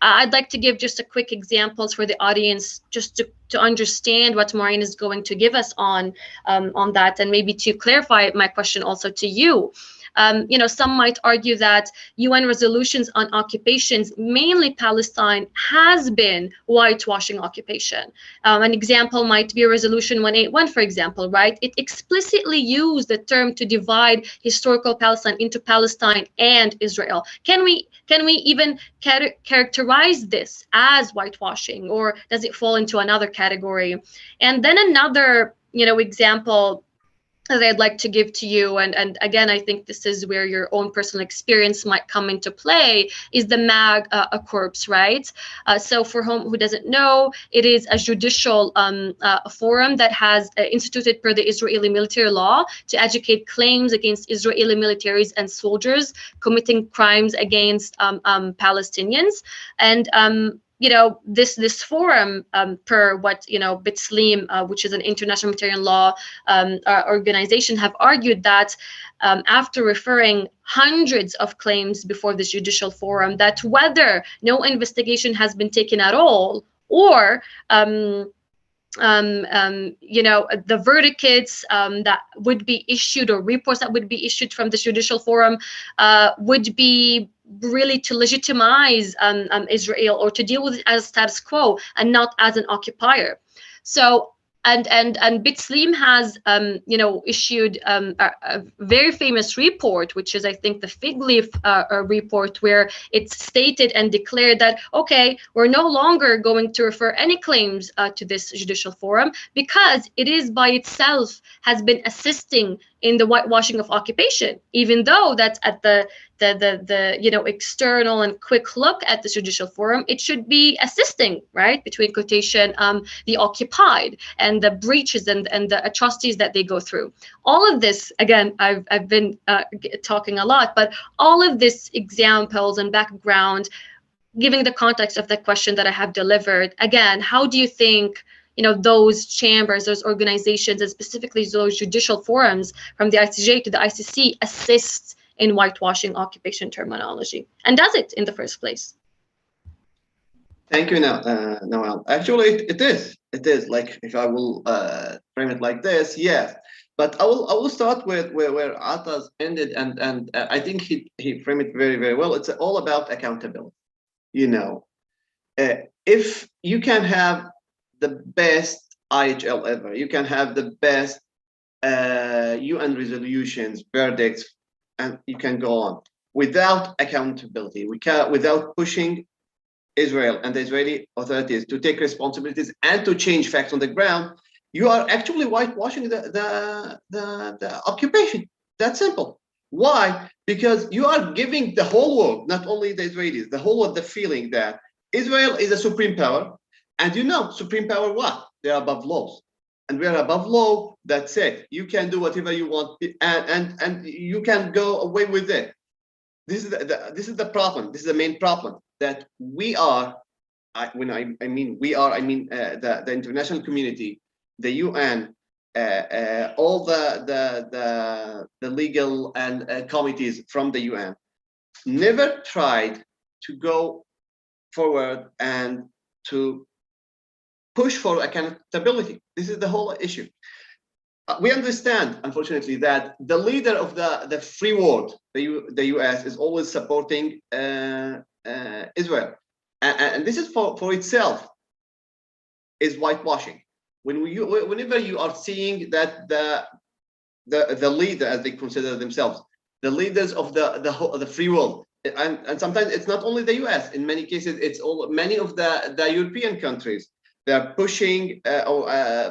I'd like to give just a quick examples for the audience, just to understand what Maureen is going to give us on that, and maybe to clarify my question also to you. Some might argue that UN resolutions on occupations, mainly Palestine, has been whitewashing occupation. An example might be Resolution 181, for example, right? It explicitly used the term to divide historical Palestine into Palestine and Israel. Can we even characterize this as whitewashing, or does it fall into another category? And then another, example that I'd like to give to you, and again, I think this is where your own personal experience might come into play, is the MAG Corps, right? So for who doesn't know, it is a judicial forum that has instituted per the Israeli military law to educate claims against Israeli militaries and soldiers committing crimes against Palestinians. And this forum, per what B'Tselem, which is an international humanitarian law organization, have argued that after referring hundreds of claims before this judicial forum, that whether no investigation has been taken at all, or the verdicts that would be issued, or reports that would be issued from the judicial forum, would be really to legitimize Israel, or to deal with it as status quo and not as an occupier. So and Bitslim has issued a very famous report, which is, I think, the fig leaf report, where it's stated and declared that, okay, we're no longer going to refer any claims to this judicial forum, because it is by itself has been assisting in the whitewashing of occupation, even though that's at the external and quick look at the judicial forum, it should be assisting, right, between quotation, the occupied and the breaches and the atrocities that they go through. All of this, again, I've been talking a lot, but all of this examples and background, giving the context of the question that I have delivered. Again, how do you think those chambers, those organizations, and specifically those judicial forums from the ICJ to the ICC assist in whitewashing occupation terminology, and does it in the first place?
Thank you, Noel. Actually, it is like, if I will frame it like this, yes. But I will start with where Atas ended, and I think he framed it very, very well. It's all about accountability. If you can have the best IHL ever, you can have the best UN resolutions, verdicts, and you can go on without accountability, without pushing Israel and the Israeli authorities to take responsibilities and to change facts on the ground, you are actually whitewashing the occupation. That's simple. Why? Because you are giving the whole world, not only the Israelis, the whole world, the feeling that Israel is a supreme power. And supreme power what? They are above laws. And we are above law. That's it. You can do whatever you want, and you can go away with it. This is the problem. This is the main problem, that we are. When I mean we are, I mean the international community, the UN, all the legal and committees from the UN never tried to go forward and to push for accountability. This is the whole issue. We understand, unfortunately, that the leader of the free world, the US, is always supporting Israel, and this is for itself is whitewashing. Whenever you are seeing that the leader, as they consider themselves, the leaders of the free world, and sometimes it's not only the US. In many cases, it's many of the European countries. They are pushing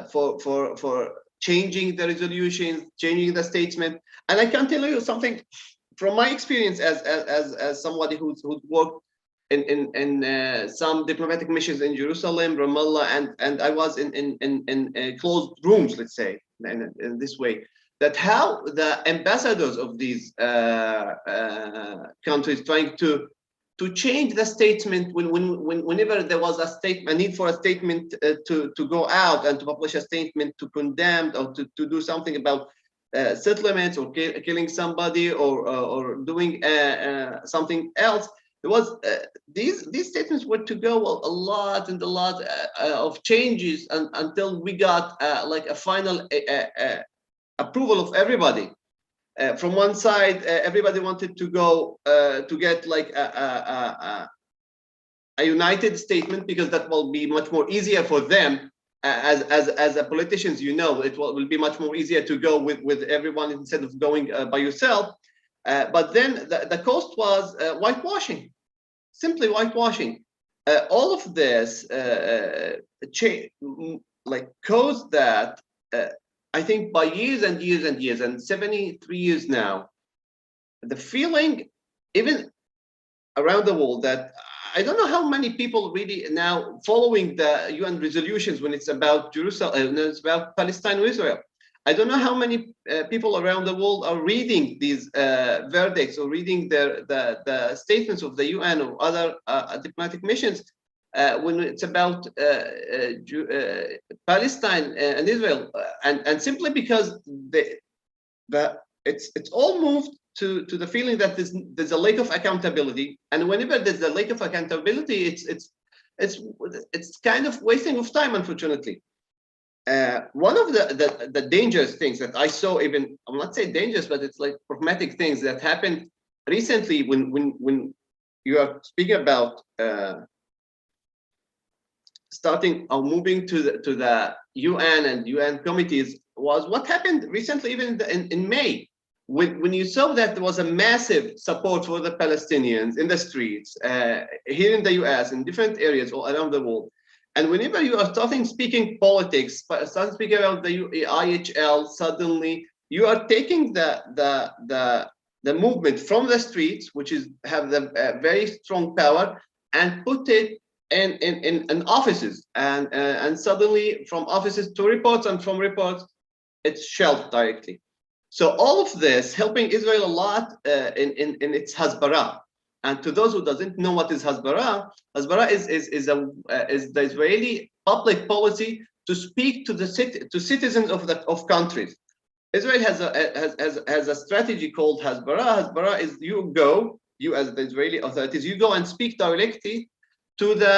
for changing the resolutions, changing the statement. And I can tell you something from my experience as somebody who's worked in some diplomatic missions in Jerusalem, Ramallah, and I was in closed rooms, let's say, in this way, that how the ambassadors of these countries trying to change the statement whenever there was a need for a statement to go out and to publish a statement to condemn or to do something about settlements or killing somebody or doing something else. There was these statements were to go a lot of changes until we got like a final approval of everybody. From one side, everybody wanted to go to get like a united statement, because that will be much more easier for them as a politicians. It will be much more easier to go with everyone instead of going by yourself. But then the cost was whitewashing, simply whitewashing. All of this caused that. I think by years and years and years, and 73 years now, the feeling, even around the world, that I don't know how many people really now following the UN resolutions when it's about Jerusalem, when it's about Palestine or Israel. I don't know how many people around the world are reading these verdicts or reading the statements of the UN or other diplomatic missions when it's about Palestine and Israel, and simply because it's all moved to the feeling that there's a lack of accountability, and whenever there's a lack of accountability, it's kind of wasting of time, unfortunately. One of the dangerous things that I saw, even I'm not saying dangerous, but it's like problematic things that happened recently when you are speaking about starting or moving to the UN and UN committees was what happened recently, even in May, when you saw that there was a massive support for the Palestinians in the streets, here in the US, in different areas all around the world. And whenever you are starting speaking politics, starting speaking about the IHL, suddenly you are taking the movement from the streets, which is have the very strong power, and put it in offices, and suddenly from offices to reports, and from reports it's shelved directly. So all of this helping Israel a lot in its Hasbara. And to those who doesn't know what is Hasbara, Hasbara is the Israeli public policy to speak to the citizens of countries. Israel has a strategy called Hasbara. Hasbara is you as the Israeli authorities, you go and speak directly to the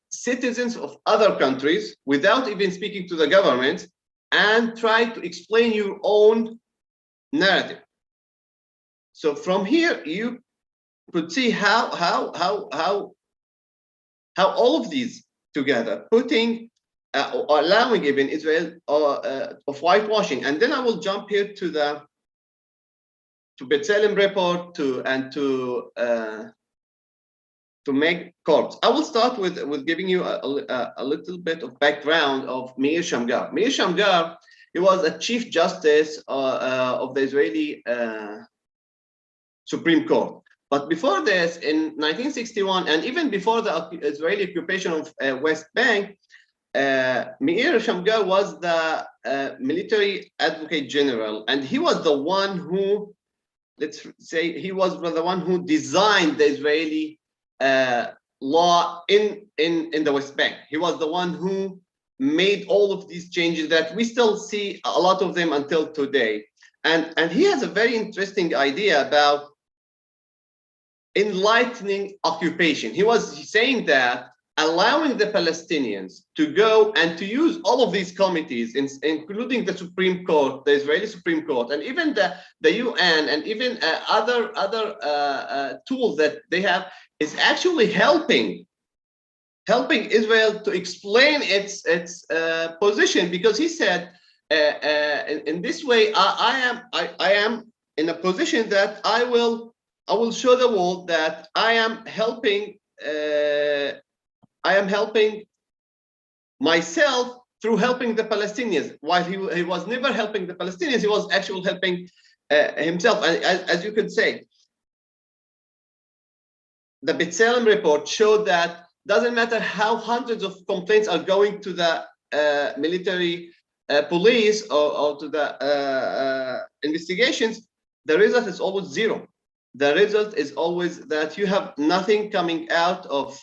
citizens of other countries without even speaking to the government, and try to explain your own narrative. So from here you could see how all of these together, putting or allowing even Israel of whitewashing. And then I will jump here to B'Tselem report to make corps. I will start with giving you a little bit of background of Meir Shamgar. Meir Shamgar, he was a chief justice of the Israeli Supreme Court. But before this, in 1961, and even before the Israeli occupation of West Bank, Meir Shamgar was the military advocate general, and he was the one who, let's say, he was the one who designed the Israeli law in the West Bank. He was the one who made all of these changes that we still see a lot of them until today. And he has a very interesting idea about enlightening occupation. He was saying that allowing the Palestinians to go and to use all of these committees, including the Supreme Court, the Israeli Supreme Court, and even the UN, and even other tools that they have, is actually helping Israel to explain its position. Because he said, in this way, I am in a position that I will show the world that I am helping myself through helping the Palestinians. While he was never helping the Palestinians, he was actually helping himself. And as you could say, the B'Tselem report showed that doesn't matter how hundreds of complaints are going to the military police or to the investigations, the result is always zero. The result is always that you have nothing coming out of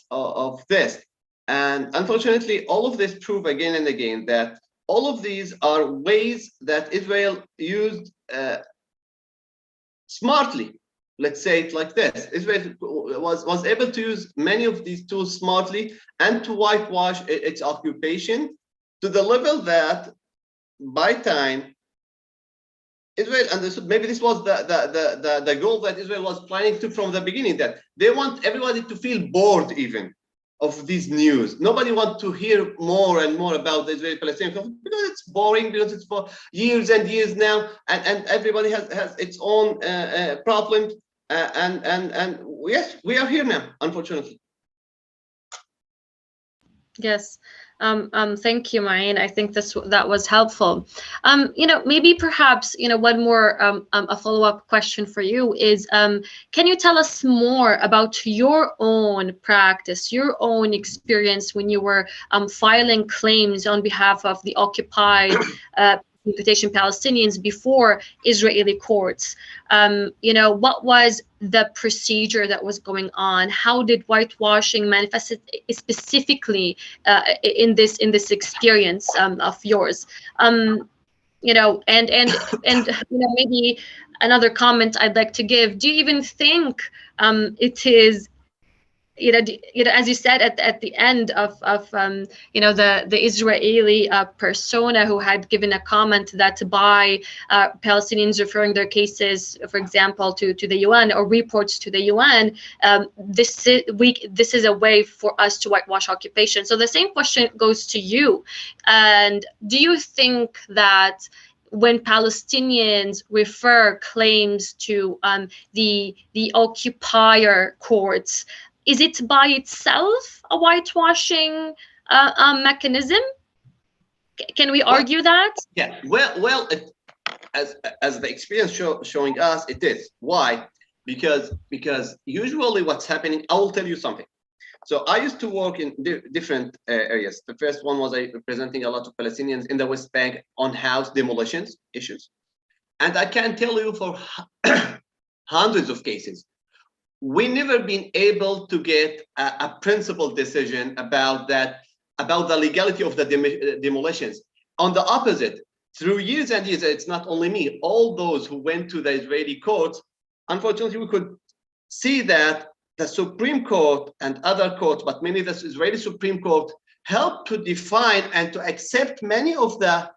this. And unfortunately, all of this prove again and again that all of these are ways that Israel used smartly. Let's say it like this: Israel was able to use many of these tools smartly and to whitewash its occupation to the level that by time Israel understood, maybe this was the goal that Israel was planning to from the beginning, that they want everybody to feel bored even of these news. Nobody wants to hear more and more about the Israeli-Palestinian conflict because it's boring, because it's for years and years now, and everybody has its own problems. And yes, we are here now, unfortunately.
Yes. Thank you, Marine. I think that was helpful. Maybe perhaps, one more a follow-up question for you is, can you tell us more about your own practice, your own experience when you were filing claims on behalf of the occupied Plantation Palestinians before Israeli courts? What was the procedure that was going on? How did whitewashing manifest specifically in this experience of yours? And maybe another comment I'd like to give: do you even think it is as you said at the end of the Israeli persona who had given a comment that by Palestinians referring their cases, for example, to the UN or reports to the UN, this is a way for us to whitewash occupation. So the same question goes to you. And do you think that when Palestinians refer claims to the occupier courts, is it by itself a whitewashing mechanism? Can we argue that?
Yeah, well, as the experience showing us, it is. Why? Because usually what's happening, I will tell you something. So I used to work in different areas. The first one was representing a lot of Palestinians in the West Bank on house demolitions issues. And I can tell you for hundreds of cases, we never been able to get a principled decision about that, about the legality of the demolitions. On the opposite, through years and years, it's not only me, all those who went to the Israeli courts, unfortunately, we could see that the Supreme Court and other courts, but mainly the Israeli Supreme Court, helped to define and to accept many of the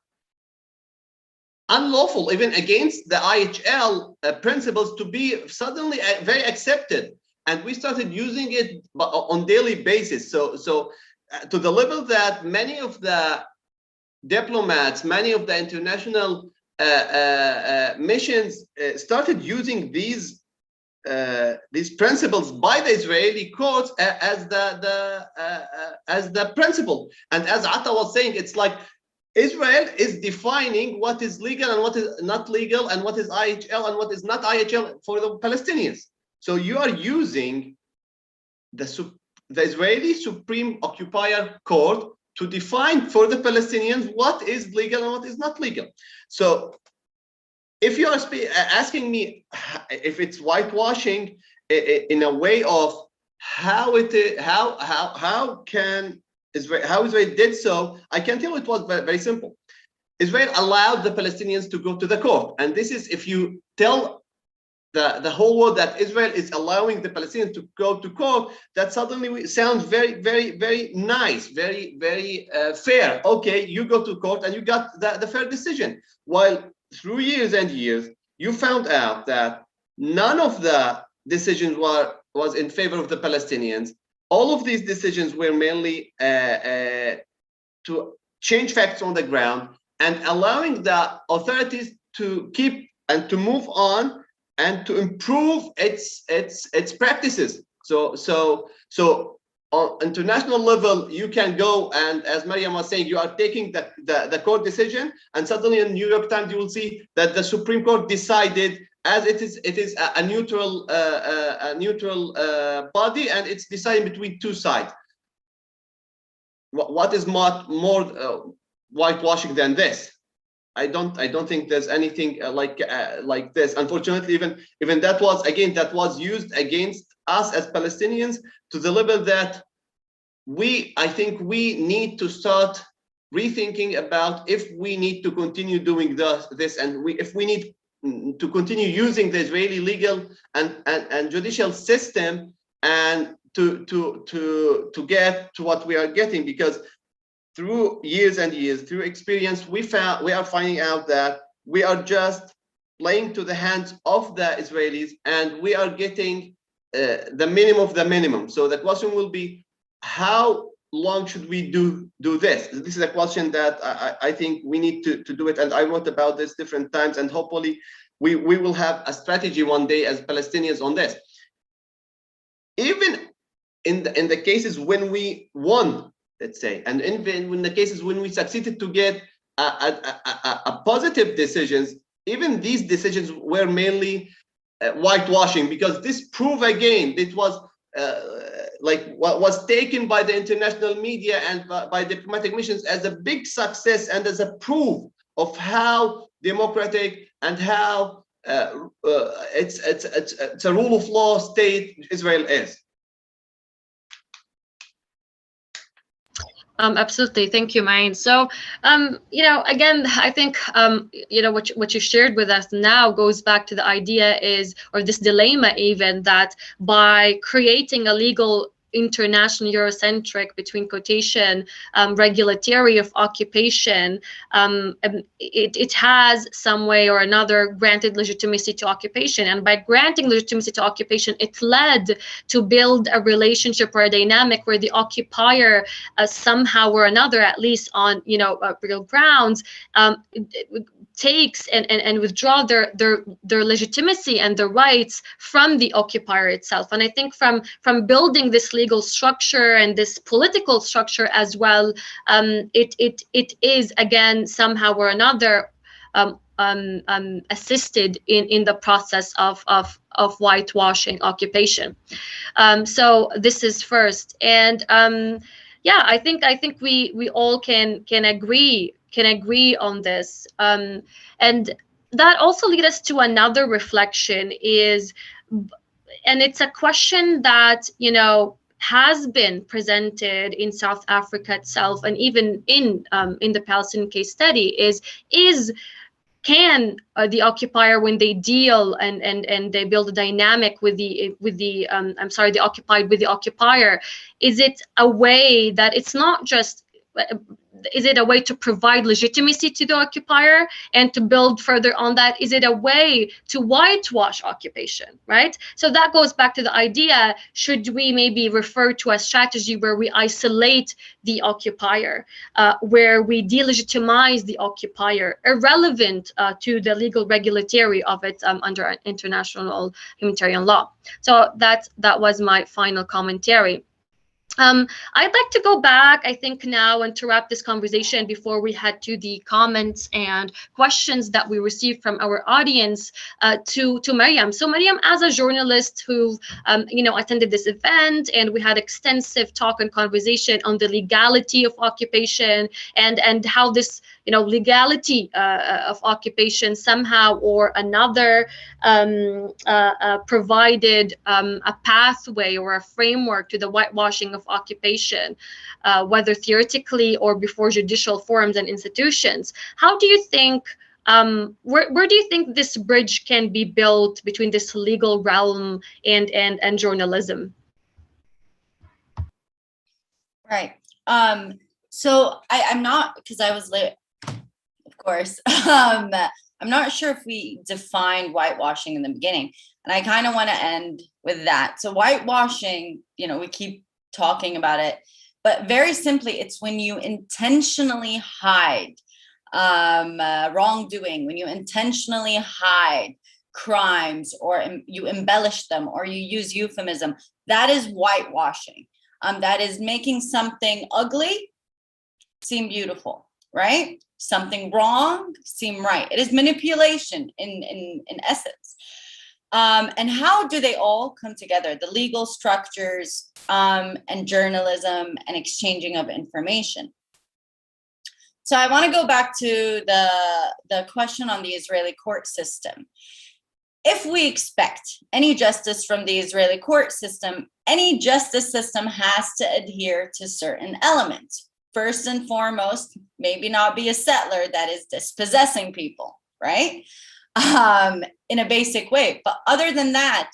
unlawful, even against the IHL principles, to be suddenly very accepted. And we started using it on daily basis. So to the level that many of the diplomats, many of the international missions started using these principles by the Israeli courts as the principle. And as Atta was saying, it's like Israel is defining what is legal and what is not legal, and what is IHL and what is not IHL for the Palestinians. So you are using the Israeli Supreme Occupier Court to define for the Palestinians what is legal and what is not legal. So if you are asking me if it's whitewashing in a way of how Israel did so, I can tell it was very simple. Israel allowed the Palestinians to go to the court, and this is, if you tell the whole world that Israel is allowing the Palestinians to go to court, that suddenly sounds very, very, very nice, very, very fair. Okay, you go to court and you got the fair decision. While through years and years, you found out that none of the decisions was in favor of the Palestinians. All of these decisions were mainly to change facts on the ground and allowing the authorities to keep and to move on and to improve its practices. So on international level, you can go, and as Mariam was saying, you are taking the court decision, and suddenly in New York Times you will see that the Supreme Court decided, as it is a neutral body, and it's deciding between two sides. What is more whitewashing than this? I don't think there's anything like this. Unfortunately, even that was used against us as Palestinians to the level that I think we need to start rethinking about if we need to continue doing this, and if we need to continue using the Israeli legal and judicial system, and to get to what we are getting, because through years and years, through experience, we are finding out that we are just playing to the hands of the Israelis, and we are getting the minimum of the minimum. So the question will be, how long should we do this? This is a question that I think we need to do it, and I wrote about this different times, and hopefully we will have a strategy one day as Palestinians on this. Even in the cases when we won, let's say, and in the cases when we succeeded to get a positive decisions, even these decisions were mainly whitewashing, because this prove again, it was like what was taken by the international media and by diplomatic missions as a big success and as a proof of how democratic and how it's a rule of law state Israel is.
Absolutely. Thank you, Main. So, again, I think, what you shared with us now goes back to the idea is, or this dilemma even, that by creating a legal international Eurocentric, between quotation, regulatory of occupation, it has some way or another granted legitimacy to occupation. And by granting legitimacy to occupation, it led to build a relationship or a dynamic where the occupier somehow or another, at least on real grounds, takes and withdraw their legitimacy and their rights from the occupier itself. And I think from building this legal structure and this political structure as well, it is again somehow or another assisted in the process of whitewashing occupation. So this is first, and yeah, I think we all can agree on this, and that also leads us to another reflection and it's a question that has been presented in South Africa itself, and even in the Palestinian case study, can the occupier, when they deal and they build a dynamic with the occupied with the occupier, is it a way that it's not just is it a way to provide legitimacy to the occupier and to build further on that? Is it a way to whitewash occupation, right? So that goes back to the idea, should we maybe refer to a strategy where we isolate the occupier, where we delegitimize the occupier, irrelevant to the legal regulatory of it under international humanitarian law? So that was my final commentary. I'd like to go back, I think now, and to wrap this conversation before we head to the comments and questions that we received from our audience, to Mariam. So Mariam, as a journalist who attended this event, and we had extensive talk and conversation on the legality of occupation and how this legality of occupation somehow or another provided a pathway or a framework to the whitewashing of occupation, whether theoretically or before judicial forums and institutions. How do you think, where do you think this bridge can be built between this legal realm and journalism?
Right. So I'm not, because I was late, of course. I'm not sure if we defined whitewashing in the beginning, and I kind of want to end with that. So whitewashing, we keep talking about it, but very simply, it's when you intentionally hide wrongdoing, when you intentionally hide crimes, or you embellish them, or you use euphemism. That is whitewashing. That is making something ugly seem beautiful, right? Something wrong seem right. It is manipulation in essence. And how do they all come together? The legal structures and journalism and exchanging of information. So I want to go back to the question on the Israeli court system. If we expect any justice from the Israeli court system, any justice system has to adhere to certain elements. First and foremost, maybe not be a settler that is dispossessing people, right? In a basic way. But other than that,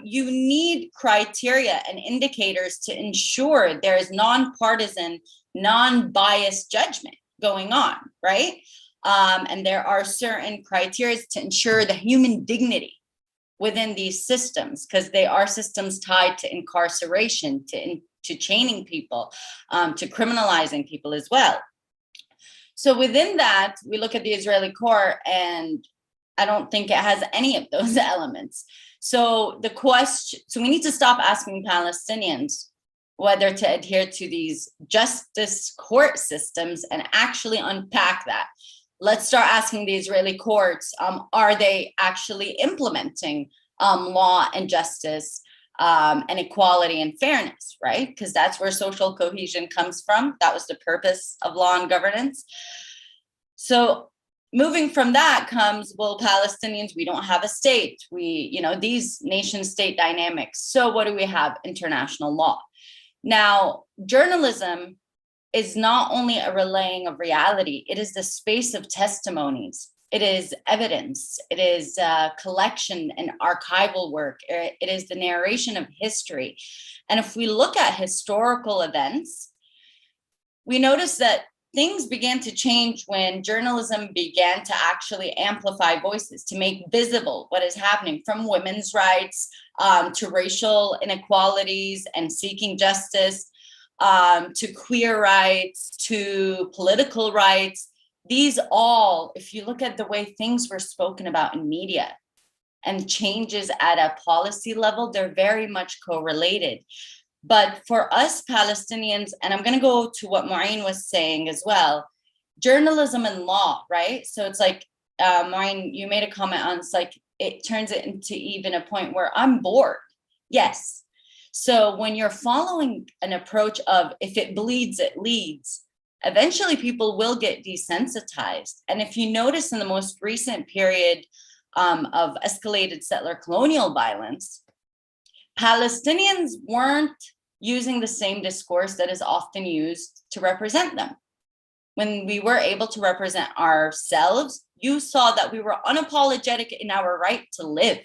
you need criteria and indicators to ensure there is nonpartisan, non-biased judgment going on, right? And there are certain criteria to ensure the human dignity within these systems, because they are systems tied to incarceration, to chaining people, to criminalizing people as well. So within that, we look at the Israeli court, and I don't think it has any of those elements. So so we need to stop asking Palestinians whether to adhere to these justice court systems and actually unpack that. Let's start asking the Israeli courts, are they actually implementing law and justice and equality and fairness, right? Because that's where social cohesion comes from. That was the purpose of law and governance. So moving from that comes, well, Palestinians, we don't have a state. These nation state dynamics. So what do we have? International law. Now, journalism is not only a relaying of reality, it is the space of testimonies It is evidence. It is collection and archival work. It is the narration of history. And if we look at historical events, we notice that things began to change when journalism began to actually amplify voices, to make visible what is happening, from women's rights to racial inequalities and seeking justice, to queer rights, to political rights. These all, if you look at the way things were spoken about in media and changes at a policy level, they're very much correlated. But for us Palestinians, and I'm going to go to what Maureen was saying as well, journalism and law, right? So it's like, Maureen, you made a comment on, it's like, it turns it into even a point where I'm bored. Yes. So when you're following an approach of, if it bleeds, it leads, eventually people will get desensitized. And if you notice in the most recent period of escalated settler colonial violence, Palestinians weren't using the same discourse that is often used to represent them. When we were able to represent ourselves, you saw that we were unapologetic in our right to live.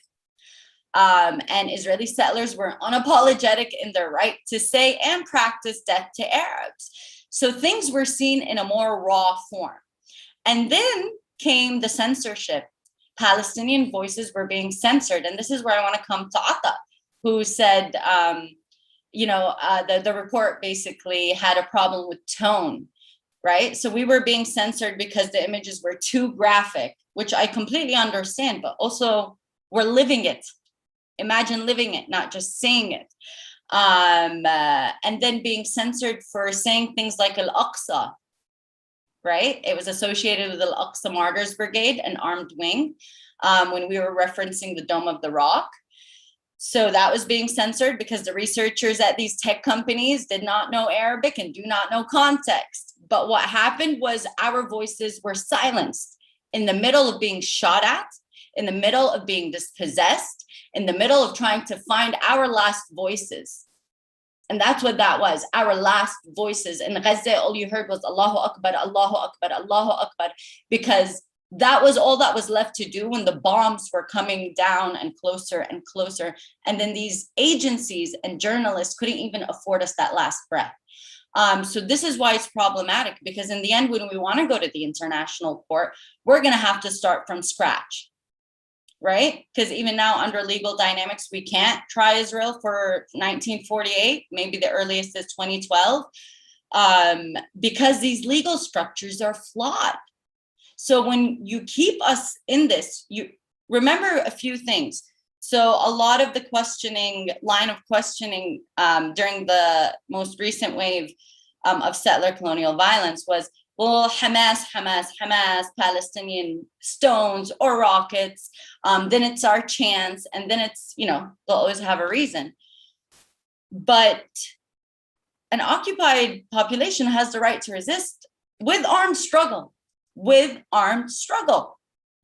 And Israeli settlers were unapologetic in their right to say and practice death to Arabs. So things were seen in a more raw form. And then came the censorship. Palestinian voices were being censored. And this is where I want to come to Atta, who said, the report basically had a problem with tone, right? So we were being censored because the images were too graphic, which I completely understand, but also we're living it. Imagine living it, not just saying it. And then being censored for saying things like Al-Aqsa, right? It was associated with Al-Aqsa Martyrs Brigade, an armed wing, when we were referencing the Dome of the Rock. So that was being censored because the researchers at these tech companies did not know Arabic and do not know context. But what happened was our voices were silenced in the middle of being shot at, in the middle of being dispossessed, in the middle of trying to find our last voices. And that's what that was, our last voices. In Gaza, all you heard was Allahu Akbar, Allahu Akbar, Allahu Akbar, because that was all that was left to do when the bombs were coming down and closer and closer. And then these agencies and journalists couldn't even afford us that last breath. So this is why it's problematic, because in the end, when we want to go to the international court, we're going to have to start from scratch. Right? Because even now, under legal dynamics, we can't try Israel for 1948. Maybe the earliest is 2012, because these legal structures are flawed. So when you keep us in this, you remember a few things. So a lot of the line of questioning during the most recent wave of settler colonial violence was, well, Hamas, Palestinian stones or rockets, then it's our chance. And then it's, they'll always have a reason. But an occupied population has the right to resist with armed struggle,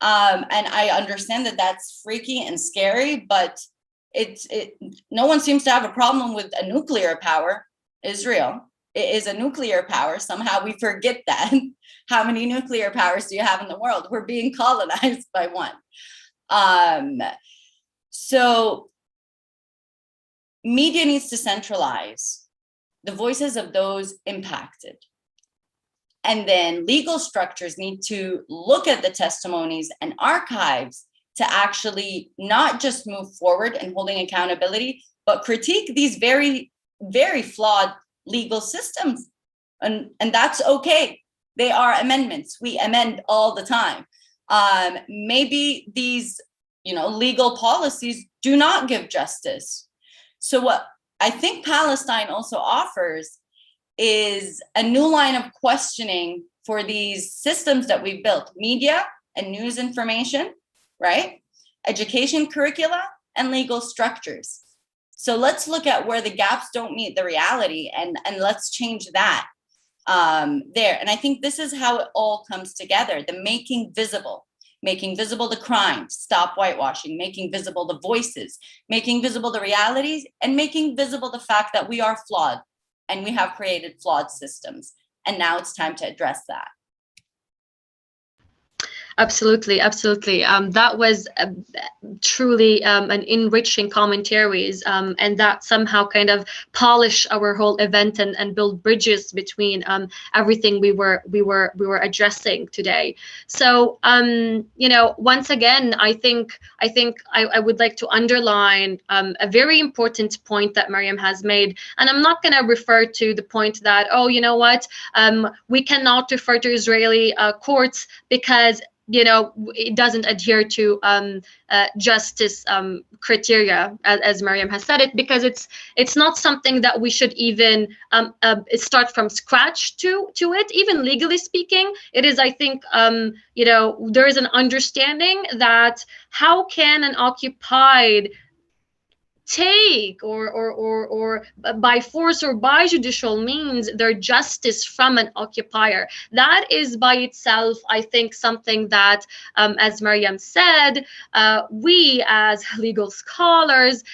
And I understand that that's freaky and scary, but no one seems to have a problem with a nuclear power, Israel. It is a nuclear power. Somehow we forget that. How many nuclear powers do you have in the world? We're being colonized by one. So media needs to centralize the voices of those impacted. And then legal structures need to look at the testimonies and archives to actually not just move forward and holding accountability, but critique these very, very flawed legal systems. And that's okay. They are amendments. We amend all the time. Maybe these, legal policies do not give justice. So what I think Palestine also offers is a new line of questioning for these systems that we built, media and news information, right? Education curricula and legal structures. So let's look at where the gaps don't meet the reality and let's change that there. And I think this is how it all comes together, the making visible the crimes, stop whitewashing, making visible the voices, making visible the realities, and making visible the fact that we are flawed and we have created flawed systems. And now it's time to address that.
Absolutely, absolutely. That was truly an enriching commentaries, and that somehow kind of polish our whole event and build bridges between everything we were addressing today. So, once again, I would like to underline a very important point that Mariam has made, and I'm not going to refer to the point that, oh, you know what, we cannot refer to Israeli courts because it doesn't adhere to justice criteria, as Mariam has said it, because it's not something that we should even start from scratch to it. Even legally speaking, it is, I think, there is an understanding that how can an occupied take or by force or by judicial means their justice from an occupier. That is by itself, I think, something that, as Mariam said, we as legal scholars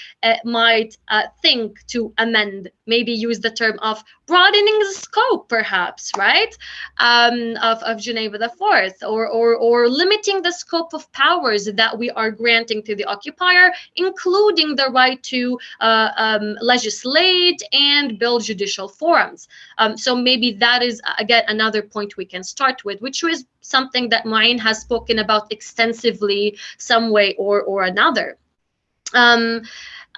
might think to amend, maybe use the term of broadening the scope, perhaps, right, of Geneva the Fourth, or limiting the scope of powers that we are granting to the occupier, including the right to legislate and build judicial forums. So maybe that is, again, another point we can start with, which is something that Ma'in has spoken about extensively some way or another.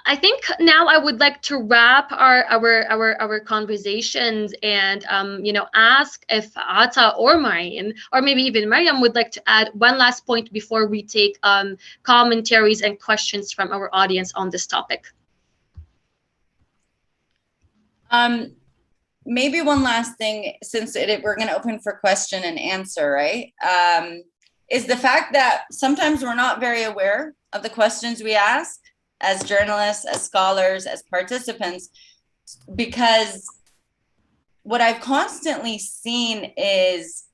I think now I would like to wrap our conversations and ask if Ata or Ma'in or maybe even Mariam would like to add one last point before we take commentaries and questions from our audience on this topic.
Maybe one last thing, since we're going to open for question and answer, right? Is the fact that sometimes we're not very aware of the questions we ask as journalists, as scholars, as participants, because what I've constantly seen is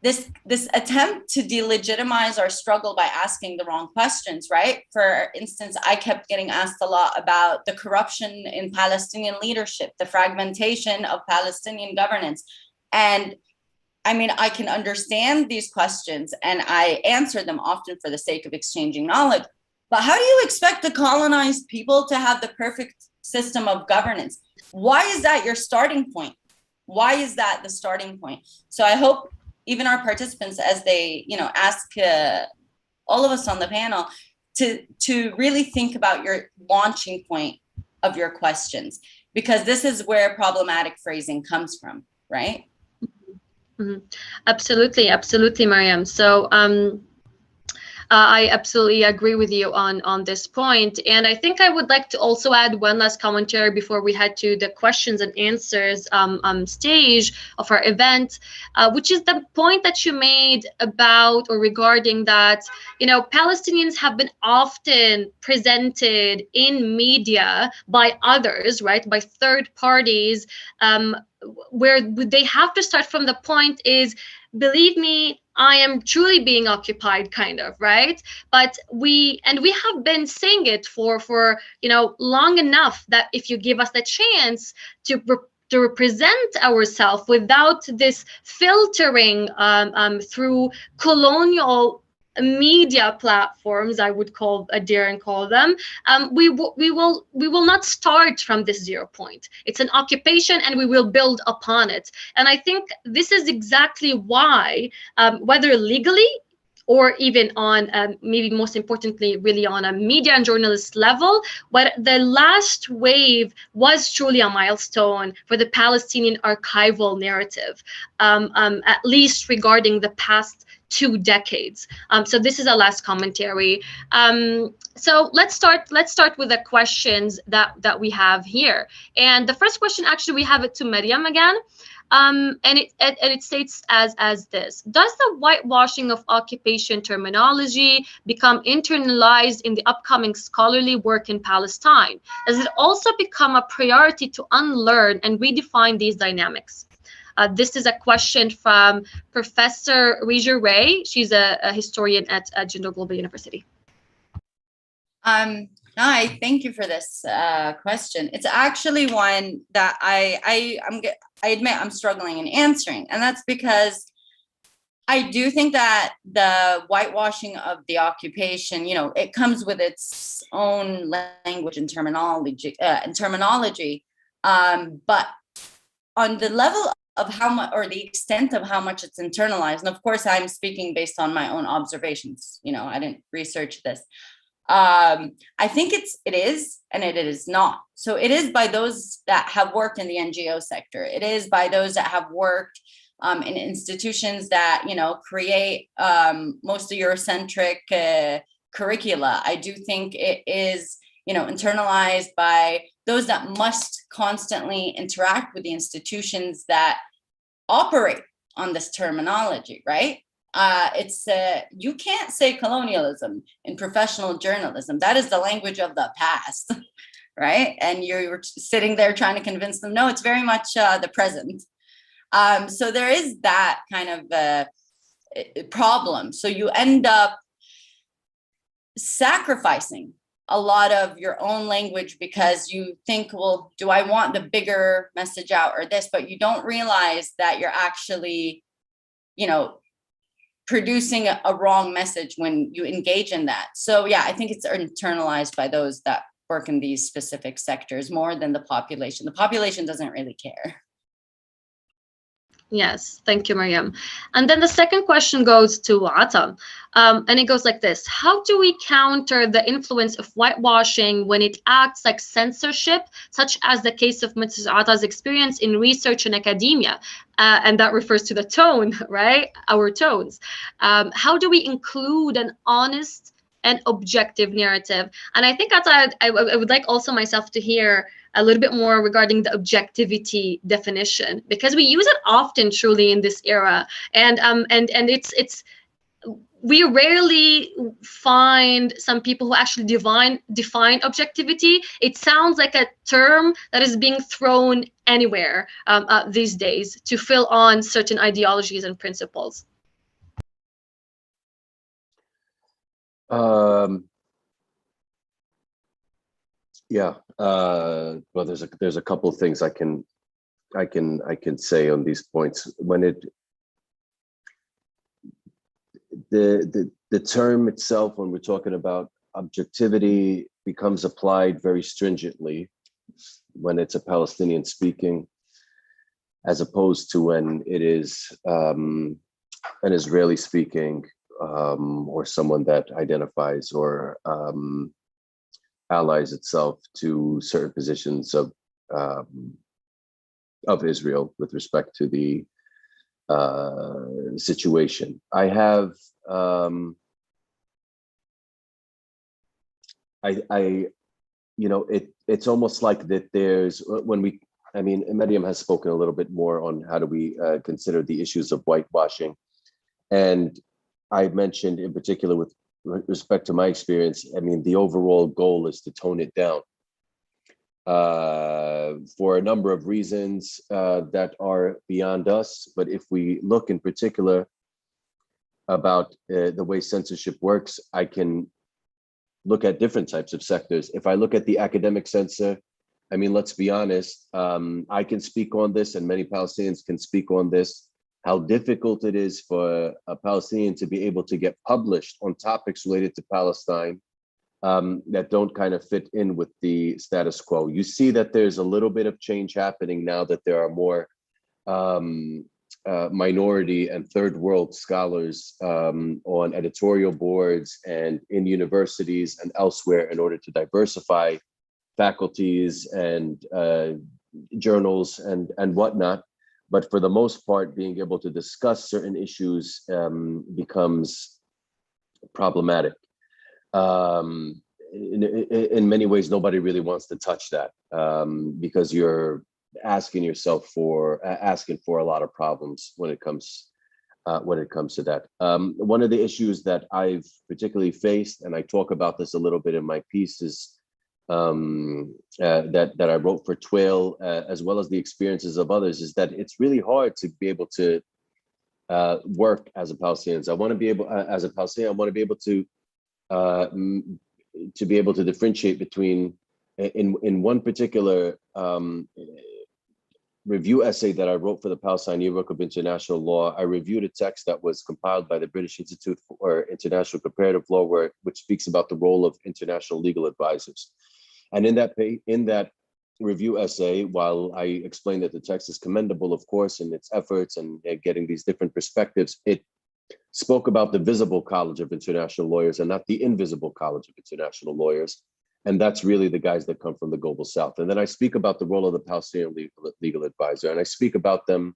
this attempt to delegitimize our struggle by asking the wrong questions, right? For instance, I kept getting asked a lot about the corruption in Palestinian leadership, the fragmentation of Palestinian governance. And I mean, I can understand these questions and I answer them often for the sake of exchanging knowledge. But how do you expect the colonized people to have the perfect system of governance? Why is that your starting point? Why is that the starting point? So I hope even our participants, as they, ask all of us on the panel to really think about your launching point of your questions, because this is where problematic phrasing comes from, right?
Mm-hmm. Absolutely, Mariam. So I absolutely agree with you on this point. And I think I would like to also add one last commentary before we head to the questions and answers stage of our event, which is the point that you made about or regarding that, Palestinians have been often presented in media by others, right, by third parties, where they have to start from the point is, believe me, I am truly being occupied, kind of, right? But we have been saying it for long enough that if you give us the chance to represent ourselves without this filtering through colonial media platforms, I would dare and call them, we will not start from this 0 point. It's an occupation and we will build upon it. And I think this is exactly why, whether legally or even on maybe most importantly really on a media and journalist level, but the last wave was truly a milestone for the Palestinian archival narrative, at least regarding the past 2 decades. So this is our last commentary. So let's start with the questions that we have here. And the first question, actually, we have it to Mariam again. And it states as this: does the whitewashing of occupation terminology become internalized in the upcoming scholarly work in Palestine? Does it also become a priority to unlearn and redefine these dynamics? This is a question from Professor Rija Ray. She's a historian at Jindal Global University.
Hi, thank you for this question. It's actually one that I admit I'm struggling in answering, and that's because I do think that the whitewashing of the occupation, you know, it comes with its own language and terminology. But on the level of how much, or the extent of how much it's internalized, and of course, I'm speaking based on my own observations. You know, I didn't research this. I think it is, and it is not. So it is by those that have worked in the NGO sector. It is by those that have worked in institutions that, you know, create most of Eurocentric curricula. I do think it is, you know, internalized by those that must constantly interact with the institutions that operate on this terminology, right? It's you can't say colonialism in professional journalism. That is the language of the past, right? And you're sitting there trying to convince them, no, it's very much the present. So there is that kind of problem. So you end up sacrificing a lot of your own language because you think, well, do I want the bigger message out or this? But you don't realize that you're actually, you know, producing a wrong message when you engage in that. So yeah, I think it's internalized by those that work in these specific sectors more than the population. The population doesn't really care.
Yes, thank you, Mariam. And then the second question goes to Atam, and it goes like this. How do we counter the influence of whitewashing when it acts like censorship, such as the case of Mrs. Ata's experience in research and academia? And that refers to the tone, right? Our tones. How do we include an honest and objective narrative? And I think I would like also myself to hear a little bit more regarding the objectivity definition, because we use it often truly in this era, and it's we rarely find some people who actually define objectivity. It sounds like a term that is being thrown anywhere these days to fill on certain ideologies and principles.
Yeah. Well, there's a couple of things I can say on these points. When the term itself, when we're talking about objectivity, becomes applied very stringently when it's a Palestinian speaking, as opposed to when it is an Israeli speaking, or someone that identifies or allies itself to certain positions of Israel with respect to the situation. I have you know, it's almost like that there's I mean, Mariam has spoken a little bit more on how do we consider the issues of whitewashing, and I mentioned in particular with respect to my experience, I mean, the overall goal is to tone it down for a number of reasons that are beyond us. But if we look in particular about the way censorship works, I can look at different types of sectors. If I look at the academic censor, I mean, let's be honest, I can speak on this, and many Palestinians can speak on this, how difficult it is for a Palestinian to be able to get published on topics related to Palestine that don't kind of fit in with the status quo. You see that there's a little bit of change happening now that there are more minority and third world scholars on editorial boards and in universities and elsewhere in order to diversify faculties and journals and whatnot. But for the most part, being able to discuss certain issues becomes problematic. In many ways, nobody really wants to touch that because you're asking for a lot of problems when it comes to that. One of the issues that I've particularly faced, and I talk about this a little bit in my piece, is that I wrote for Twail, as well as the experiences of others, is that it's really hard to be able to work as a Palestinian. I want to be able, as a Palestinian, I want to be able to differentiate between, in one particular review essay that I wrote for the Palestine Yearbook of International Law, I reviewed a text that was compiled by the British Institute for International Comparative Law, which speaks about the role of international legal advisors. And in that review essay, while I explained that the text is commendable, of course, in its efforts and getting these different perspectives, it spoke about the visible College of International Lawyers and not the invisible College of International Lawyers. And that's really the guys that come from the Global South. And then I speak about the role of the Palestinian legal advisor. And I speak about them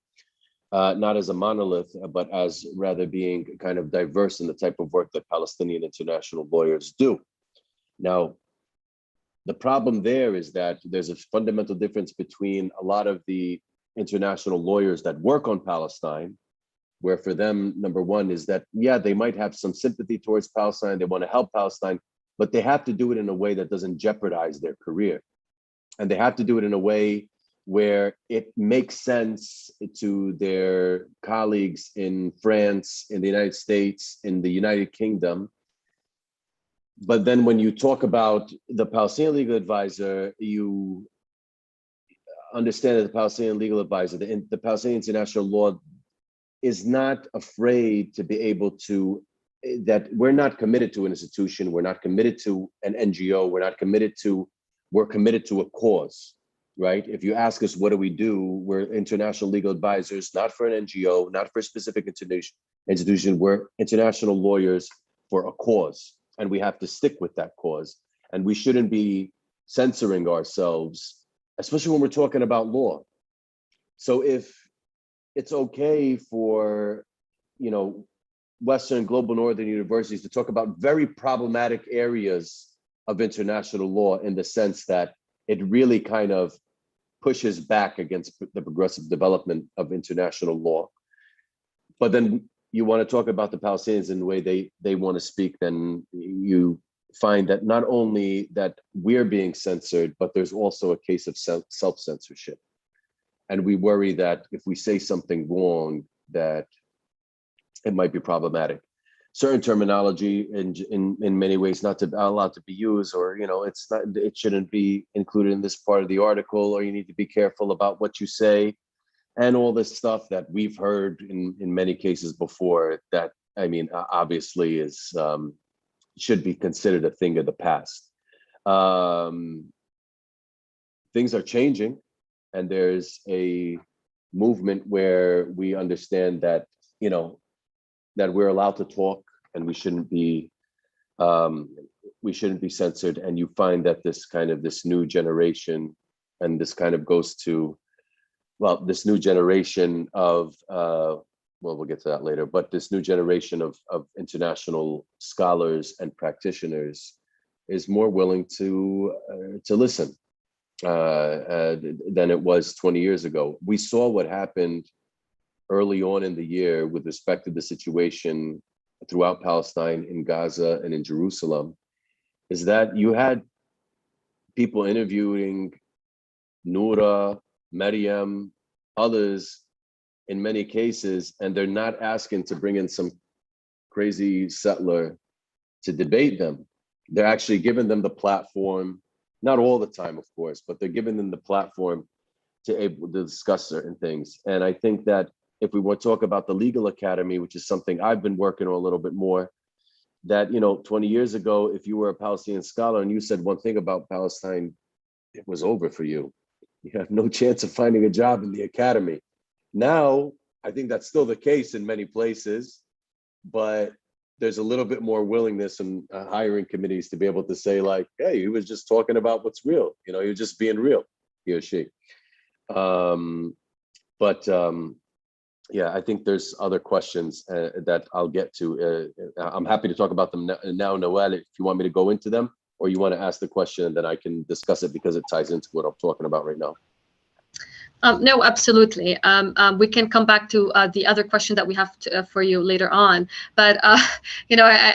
not as a monolith, but as rather being kind of diverse in the type of work that Palestinian international lawyers do. Now, the problem there is that there's a fundamental difference between a lot of the international lawyers that work on Palestine, where for them, number one is that, yeah, they might have some sympathy towards Palestine, they want to help Palestine, but they have to do it in a way that doesn't jeopardize their career. And they have to do it in a way where it makes sense to their colleagues in France, in the United States, in the United Kingdom. But then when you talk about the Palestinian legal advisor, you understand that the Palestinian legal advisor, the Palestinian international law is not afraid to be able to, that we're not committed to an institution, we're not committed to an NGO, we're committed to a cause, right? If you ask us, what do? We're international legal advisors, not for an NGO, not for a specific institution, we're international lawyers for a cause. And we have to stick with that cause. And we shouldn't be censoring ourselves, especially when we're talking about law. So if it's okay for, Western global northern universities to talk about very problematic areas of international law in the sense that it really kind of pushes back against the progressive development of international law. But then you want to talk about the Palestinians in the way they want to speak, then you find that not only that we're being censored, but there's also a case of self-censorship. And we worry that if we say something wrong, that it might be problematic. Certain terminology in many ways not allowed to be used, or it shouldn't be included in this part of the article, or you need to be careful about what you say, and all this stuff that we've heard in many cases before. That, I mean, obviously is should be considered a thing of the past. Things are changing, and there's a movement where we understand that that we're allowed to talk, and we shouldn't be censored. And you find that this new generation, and this kind of goes to, well, this new generation of we'll get to that later, but this new generation of international scholars and practitioners is more willing to listen than it was 20 years ago. We saw what happened early on in the year with respect to the situation throughout Palestine, in Gaza and in Jerusalem, is that you had people interviewing Noura, Maryam, others in many cases, and they're not asking to bring in some crazy settler to debate them. They're actually giving them the platform, not all the time, of course, but they're giving them the platform to able to discuss certain things. And I think that if we want to talk about the legal academy, which is something I've been working on a little bit more, that 20 years ago, if you were a Palestinian scholar and you said one thing about Palestine, it was over for you. You have no chance of finding a job in the academy. Now, I think that's still the case in many places, but there's a little bit more willingness in hiring committees to be able to say, like, hey, he was just talking about what's real. He was just being real, he or she. Yeah, I think there's other questions that I'll get to. I'm happy to talk about them now, Noel, if you want me to go into them, or you want to ask the question and then I can discuss it because it ties into what I'm talking about right now.
No, absolutely. We can come back to the other question that we have for you later on. But, I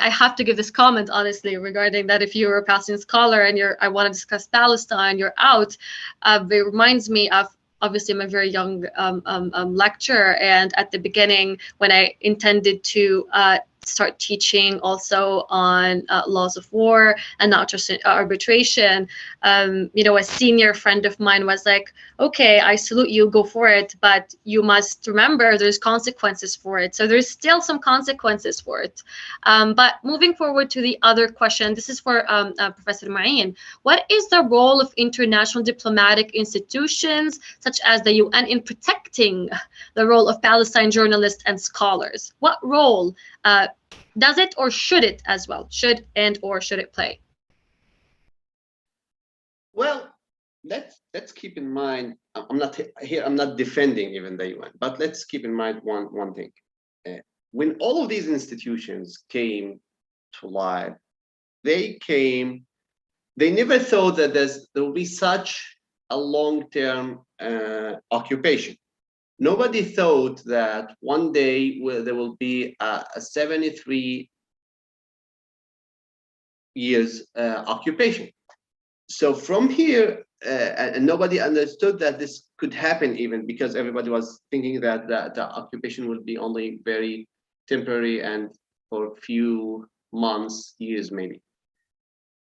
have to give this comment, honestly, regarding that if you're a Palestinian scholar and I want to discuss Palestine, you're out. It reminds me of, obviously, I'm a very young lecturer. And at the beginning, when I intended to start teaching also on laws of war and not just arbitration, a senior friend of mine was like, okay, I salute you, go for it, but you must remember there's consequences for it. So there's still some consequences for it. But moving forward to the other question, this is for Professor Ma'in. What is the role of international diplomatic institutions such as the UN in protecting the role of Palestine journalists and scholars? What role does it or should it as well? Should it play?
Well, let's keep in mind, I'm not defending even the UN, but let's keep in mind one thing. When all of these institutions came to life, they never thought that there will be such a long-term occupation. Nobody thought that one day there will be a 73 years occupation. So from here, and nobody understood that this could happen, even because everybody was thinking that the occupation would be only very temporary and for a few months, years maybe.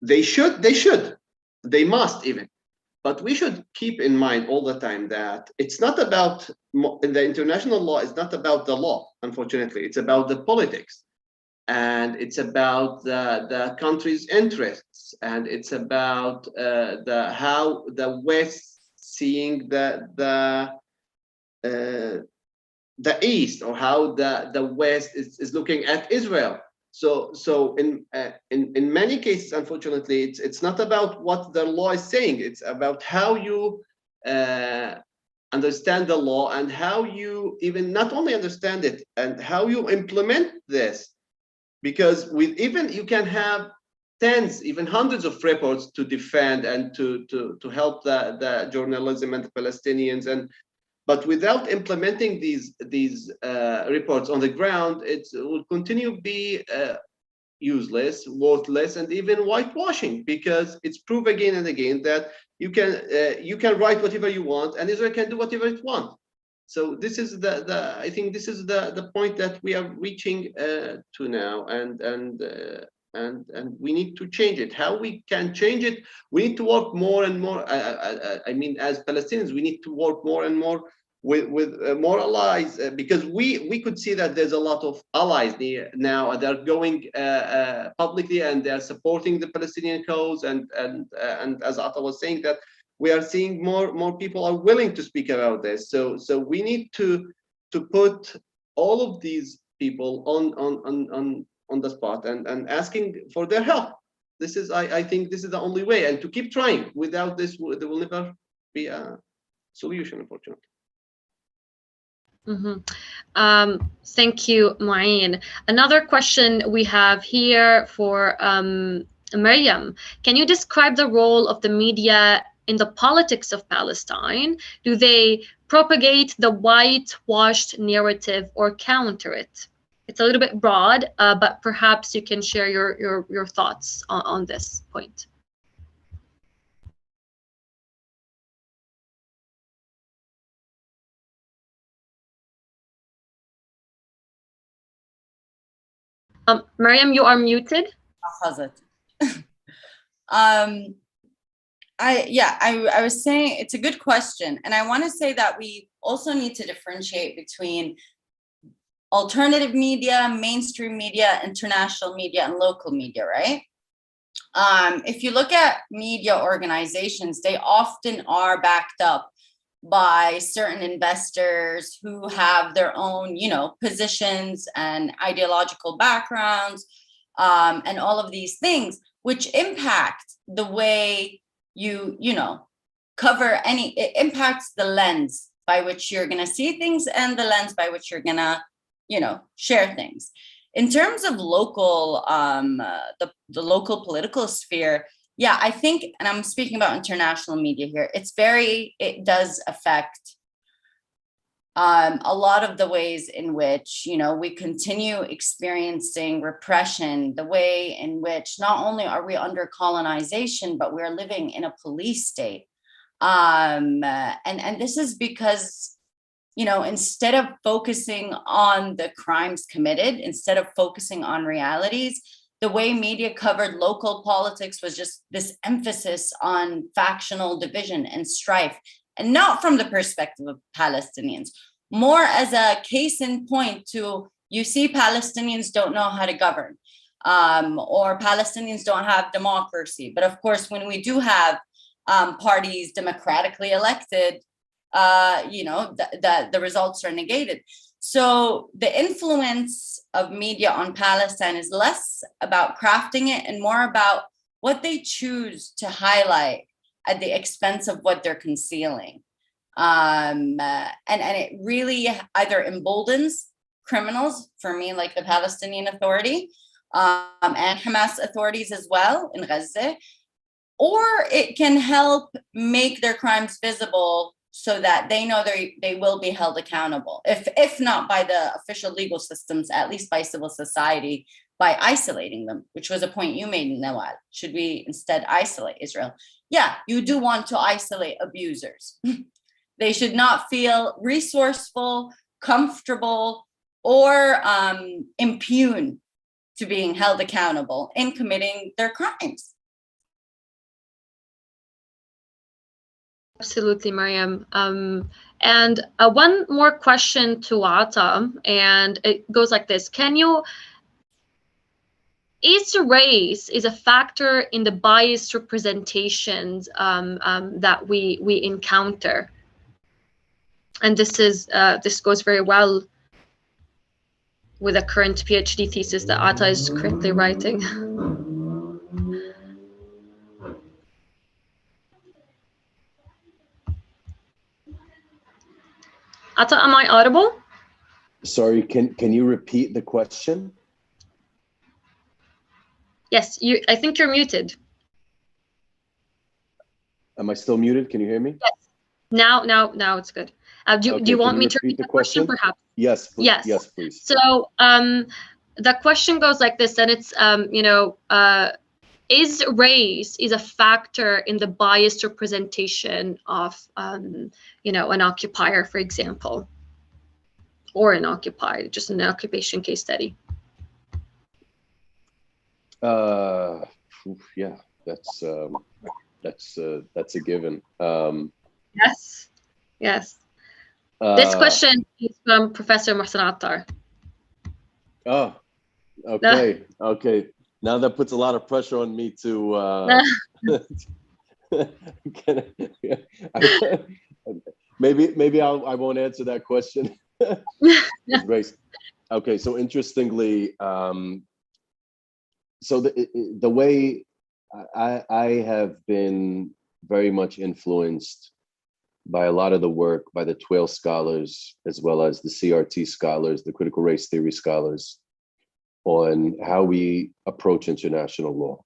They must even. But we should keep in mind all the time that it's not about, the international law is not about the law, unfortunately. It's about the politics. And it's about the country's interests. And it's about how the West seeing the East, or how the West is looking at Israel. So in many cases, unfortunately, it's not about what the law is saying. It's about how you understand the law, and how you even not only understand it, and how you implement this. Because you can have tens, even hundreds of reports to defend and to help the journalism and the Palestinians, but without implementing these reports on the ground, it will continue to be useless, worthless, and even whitewashing, because it's proved again and again that you can write whatever you want, and Israel can do whatever it wants. So this is I think this is the point that we are reaching to now, and we need to change it. How we can change it? We need to work more and more. I mean, as Palestinians, we need to work more and more with more allies, because we could see that there's a lot of allies now. They're going publicly, and they're supporting the Palestinian cause, and as Atta was saying, that we are seeing more people are willing to speak about this. So we need to put all of these people on the spot, and asking for their help. This is, I think this is the only way, and to keep trying. Without this, there will never be a solution, unfortunately.
Thank you, Mu'in. Another question we have here for Miriam. Can you describe the role of the media in the politics of Palestine? Do they propagate the whitewashed narrative or counter it? It's a little bit broad, but perhaps you can share your thoughts on this point. Miriam, you are muted.
I was saying it's a good question, and I want to say that we also need to differentiate between alternative media, mainstream media, international media, and local media, right? If you look at media organizations, they often are backed up by certain investors who have their own, positions and ideological backgrounds, and all of these things, which impact the way you cover it impacts the lens by which you're going to see things, and the lens by which you're going to, share things. In terms of local, the local political sphere, yeah, I think, and I'm speaking about international media here, it does affect a lot of the ways in which, we continue experiencing repression, the way in which not only are we under colonization, but we're living in a police state. And this is because instead of focusing on the crimes committed, instead of focusing on realities, the way media covered local politics was just this emphasis on factional division and strife, and not from the perspective of Palestinians, more as a case in point to, you see, Palestinians don't know how to govern, or Palestinians don't have democracy. But of course, when we do have parties democratically elected, the results are negated. So the influence of media on Palestine is less about crafting it and more about what they choose to highlight at the expense of what they're concealing. And it really either emboldens criminals, for me, like the Palestinian Authority, and Hamas authorities as well in Gaza, or it can help make their crimes visible so that they know they will be held accountable, if not by the official legal systems, at least by civil society, by isolating them, which was a point you made, Nawal. Should we instead isolate Israel? Yeah, you do want to isolate abusers. They should not feel resourceful, comfortable, or impugn to being held accountable in committing their crimes.
Absolutely, Mariam. And one more question to Ata, and it goes like this. Is race a factor in the biased representations that we encounter? And this goes very well with a current PhD thesis that Ata is currently writing. Ata, am I audible?
Sorry, can you repeat the question?
Yes, I think you're muted.
Am I still muted? Can you hear me?
Yes. Now it's good. Do you want me to repeat the question perhaps?
Yes, please. Yes, please.
So the question goes like this, and it's is race a factor in the biased representation of an occupier, for example, or an occupied, just an occupation case study?
Yeah, that's a given.
Yes. This question is from Professor Mohsen Attar.
Oh, okay. Okay. Now that puts a lot of pressure on me to maybe I won't answer that question. Race. Okay, so interestingly, so the way I have been very much influenced by a lot of the work by the Twale scholars, as well as the CRT scholars, the critical race theory scholars, on how we approach international law.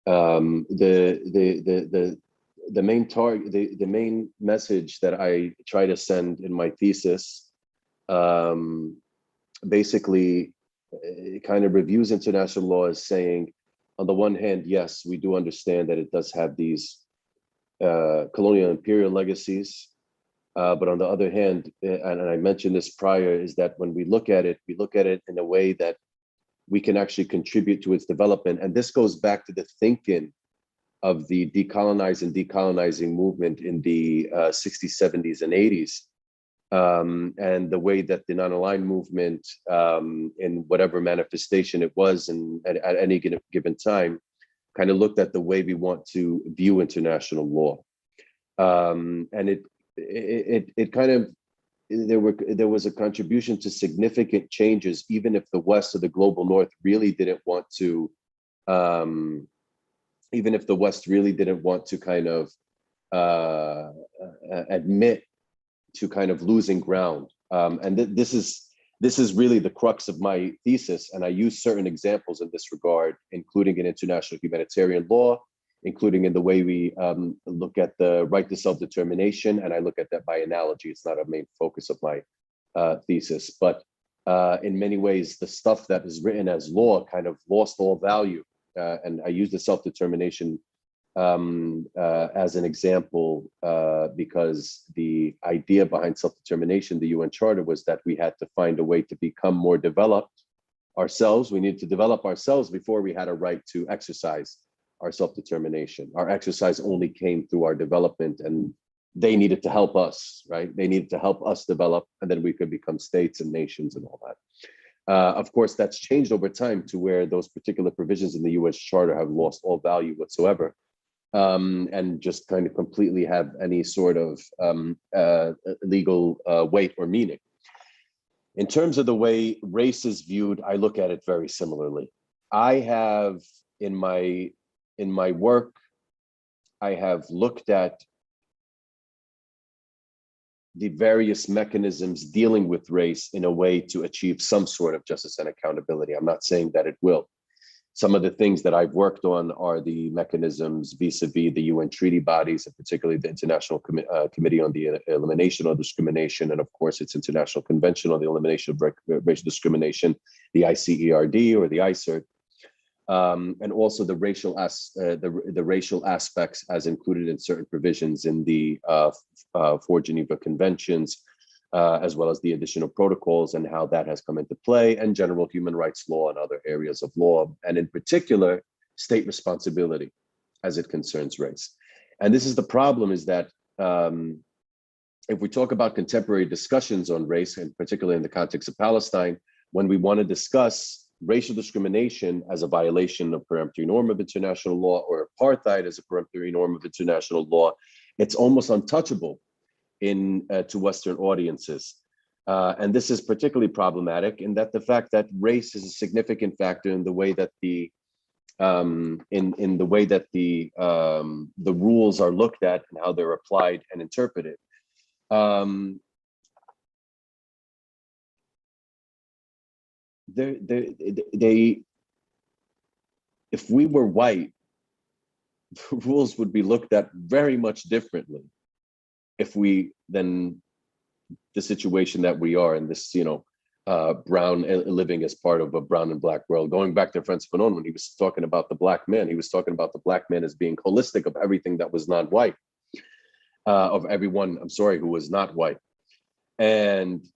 The main target, the main message that I try to send in my thesis, basically, it kind of reviews international law as saying, on the one hand, yes, we do understand that it does have these colonial imperial legacies, but on the other hand, and I mentioned this prior, is that when we look at it in a way that we can actually contribute to its development. And this goes back to the thinking of the decolonizing movement in the 60s, 70s, and 80s. And the way that the non-aligned movement, in whatever manifestation it was, and at any given time, kind of looked at the way we want to view international law. And it kind of, there was a contribution to significant changes, even if the West or the global North really didn't want to, kind of admit to kind of losing ground. And this is really the crux of my thesis. And I use certain examples in this regard, including in international humanitarian law, including in the way we look at the right to self-determination. And I look at that by analogy. It's not a main focus of my thesis, but in many ways, the stuff that is written as law kind of lost all value. And I use the self-determination as an example, because the idea behind self-determination, the UN Charter, was that we had to find a way to become more developed ourselves. We needed to develop ourselves before we had a right to exercise our self-determination. Our exercise only came through our development, and they needed to help us, right? They needed to help us develop, and then we could become states and nations and all that. Of course, that's changed over time to where those particular provisions in the US Charter have lost all value whatsoever, and just kind of completely have any sort of legal weight or meaning. In terms of the way race is viewed, I look at it very similarly. I have in my work, I have looked at the various mechanisms dealing with race in a way to achieve some sort of justice and accountability. I'm not saying that it will. Some of the things that I've worked on are the mechanisms vis-a-vis the UN treaty bodies, and particularly the International Committee on the Elimination of Discrimination, and of course its International Convention on the Elimination of Racial Discrimination, the ICERD or the ICERD, and also the racial aspects as included in certain provisions in the 4 Geneva Conventions, as well as the additional protocols and how that has come into play, and general human rights law and other areas of law, and in particular, state responsibility as it concerns race. And this is the problem, is that if we talk about contemporary discussions on race, and particularly in the context of Palestine, when we want to discuss racial discrimination as a violation of peremptory norm of international law, or apartheid as a peremptory norm of international law, it's almost untouchable to Western audiences. And this is particularly problematic in that the fact that race is a significant factor in the way that the the rules are looked at and how they're applied and interpreted. If we were white, the rules would be looked at very much differently if we then the situation that we are in, this, brown, living as part of a brown and black world. Going back to Francis Fanon, when he was talking about the black man, he was talking about the black man as being holistic of everything that was not white, of everyone, who was not white. And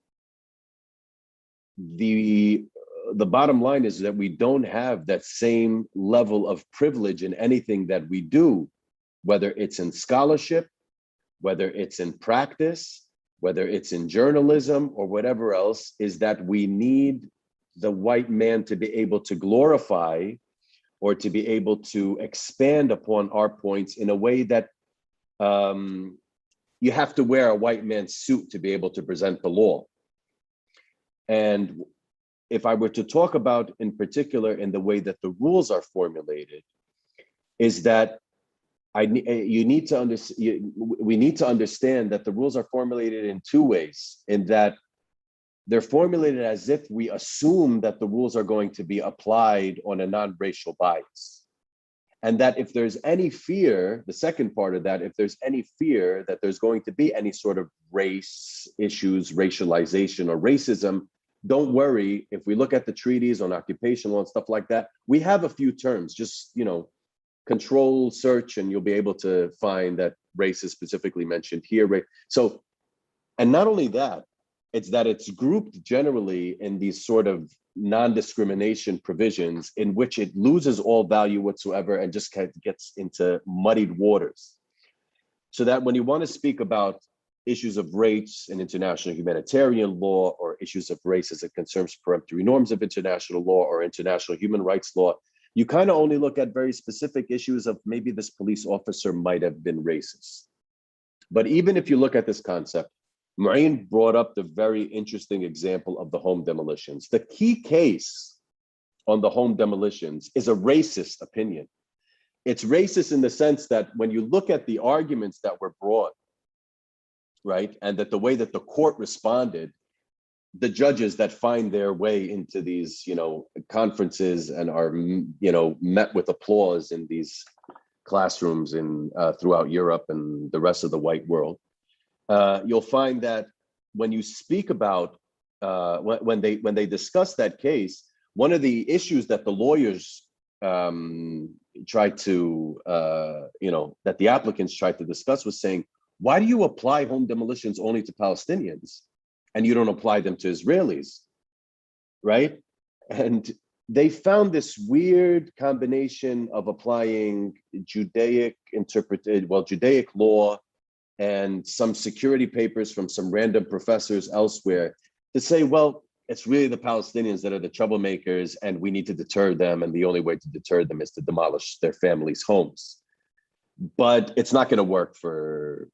the bottom line is that we don't have that same level of privilege in anything that we do, whether it's in scholarship, whether it's in practice, whether it's in journalism or whatever else, is that we need the white man to be able to glorify or to be able to expand upon our points in a way that you have to wear a white man's suit to be able to present the law. And if I were to talk about in particular in the way that the rules are formulated, is that we need to understand that the rules are formulated in two ways, in that they're formulated as if we assume that the rules are going to be applied on a non-racial bias. And that if there's any fear, the second part of that, if there's any fear that there's going to be any sort of race issues, racialization or racism, don't worry. If we look at the treaties on occupation law and stuff like that, we have a few terms, just, control search, and you'll be able to find that race is specifically mentioned here. So, and not only that, it's that it's grouped generally in these sort of non-discrimination provisions in which it loses all value whatsoever and just kind of gets into muddied waters. So that when you want to speak about issues of race in international humanitarian law, or issues of race as it concerns peremptory norms of international law or international human rights law, you kind of only look at very specific issues of maybe this police officer might have been racist. But even if you look at this concept, Maureen brought up the very interesting example of the home demolitions. The key case on the home demolitions is a racist opinion. It's racist in the sense that when you look at the arguments that were brought, right, and that the way that the court responded, the judges that find their way into these, conferences and are, met with applause in these classrooms in throughout Europe and the rest of the white world, you'll find that when you speak about when they discuss that case, one of the issues that the lawyers tried to, that the applicants tried to discuss was saying, why do you apply home demolitions only to Palestinians and you don't apply them to Israelis, right? And they found this weird combination of applying Judaic law and some security papers from some random professors elsewhere to say, well, it's really the Palestinians that are the troublemakers and we need to deter them. And the only way to deter them is to demolish their families' homes. But it's not going to work for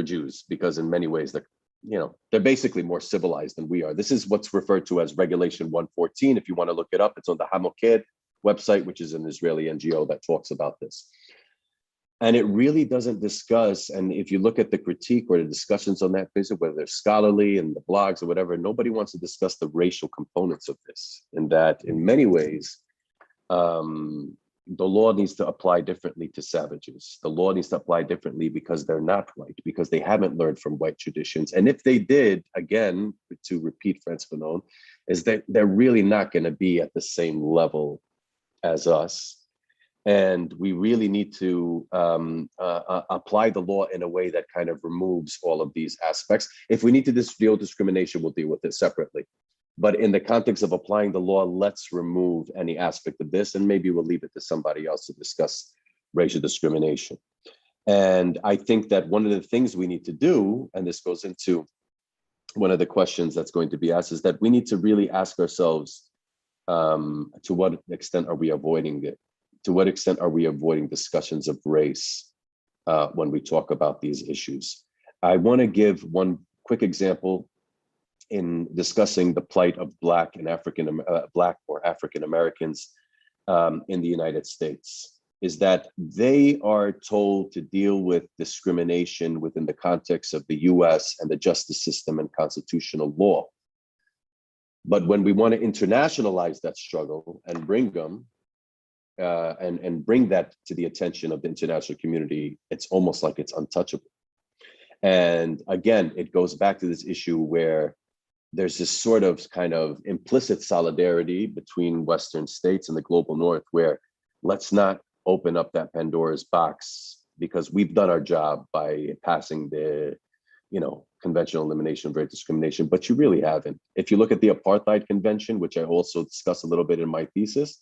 Jews because in many ways they're basically more civilized than we are. This is what's referred to as Regulation 114. If you want to look it up, it's on the Hamoked website, which is an Israeli NGO that talks about this. And it really doesn't discuss, and if you look at the critique or the discussions on that visit, whether they're scholarly and the blogs or whatever, nobody wants to discuss the racial components of this. And that in many ways, the law needs to apply differently to savages. The law needs to apply differently because they're not white, because they haven't learned from white traditions. And if they did, again, to repeat Frantz Fanon, is that they're really not going to be at the same level as us. And we really need to apply the law in a way that kind of removes all of these aspects. If we need to deal with discrimination, we'll deal with it separately. But in the context of applying the law, let's remove any aspect of this, and maybe we'll leave it to somebody else to discuss racial discrimination. And I think that one of the things we need to do, and this goes into one of the questions that's going to be asked, is that we need to really ask ourselves, to what extent are we avoiding it? To what extent are we avoiding discussions of race when we talk about these issues? I want to give one quick example in discussing the plight of Black or African Americans in the United States, is that they are told to deal with discrimination within the context of the US and the justice system and constitutional law. But when we want to internationalize that struggle and bring them, and bring that to the attention of the international community, it's almost like it's untouchable. And again, it goes back to this issue where there's this sort of kind of implicit solidarity between Western states and the global North, where let's not open up that Pandora's box because we've done our job by passing the, conventional elimination of race discrimination, but you really haven't. If you look at the Apartheid Convention, which I also discuss a little bit in my thesis,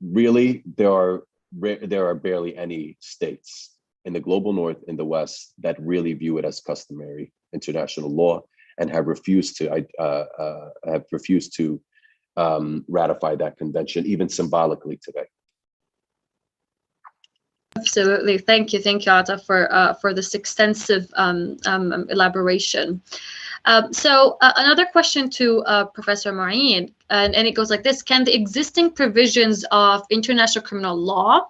really, there are barely any states in the global North, in the West, that really view it as customary international law and have refused to ratify that convention, even symbolically today.
Absolutely, thank you, Atta, for this extensive elaboration. So another question to Professor Mouin, and it goes like this: can the existing provisions of international criminal law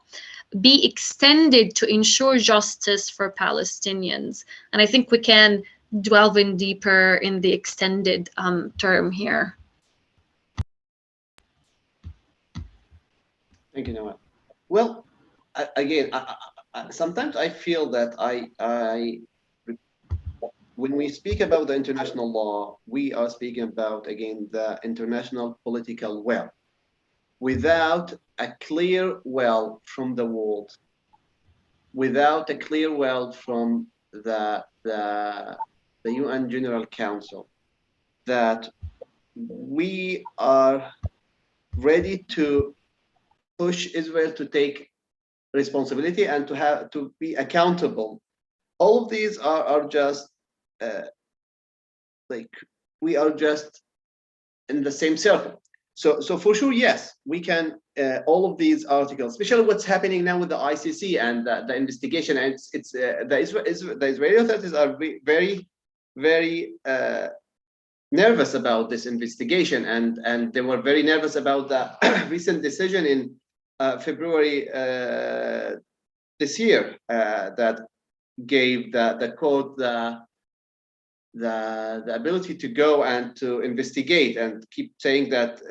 be extended to ensure justice for Palestinians? And I think we can delve in deeper in the extended term here.
Thank you, Noah. Well, again, sometimes I feel that when we speak about the international law, we are speaking about, again, the international political will. Without a clear will from the world, without a clear will from the UN General Council, that we are ready to push Israel to take responsibility and to be accountable. All of these are just like we are just in the same circle. So for sure, yes, we can. All of these articles, especially what's happening now with the ICC and the investigation, and the Israeli authorities are very, very nervous about this investigation, and they were very nervous about the recent decision in February this year that gave the court the ability to go and to investigate and keep saying that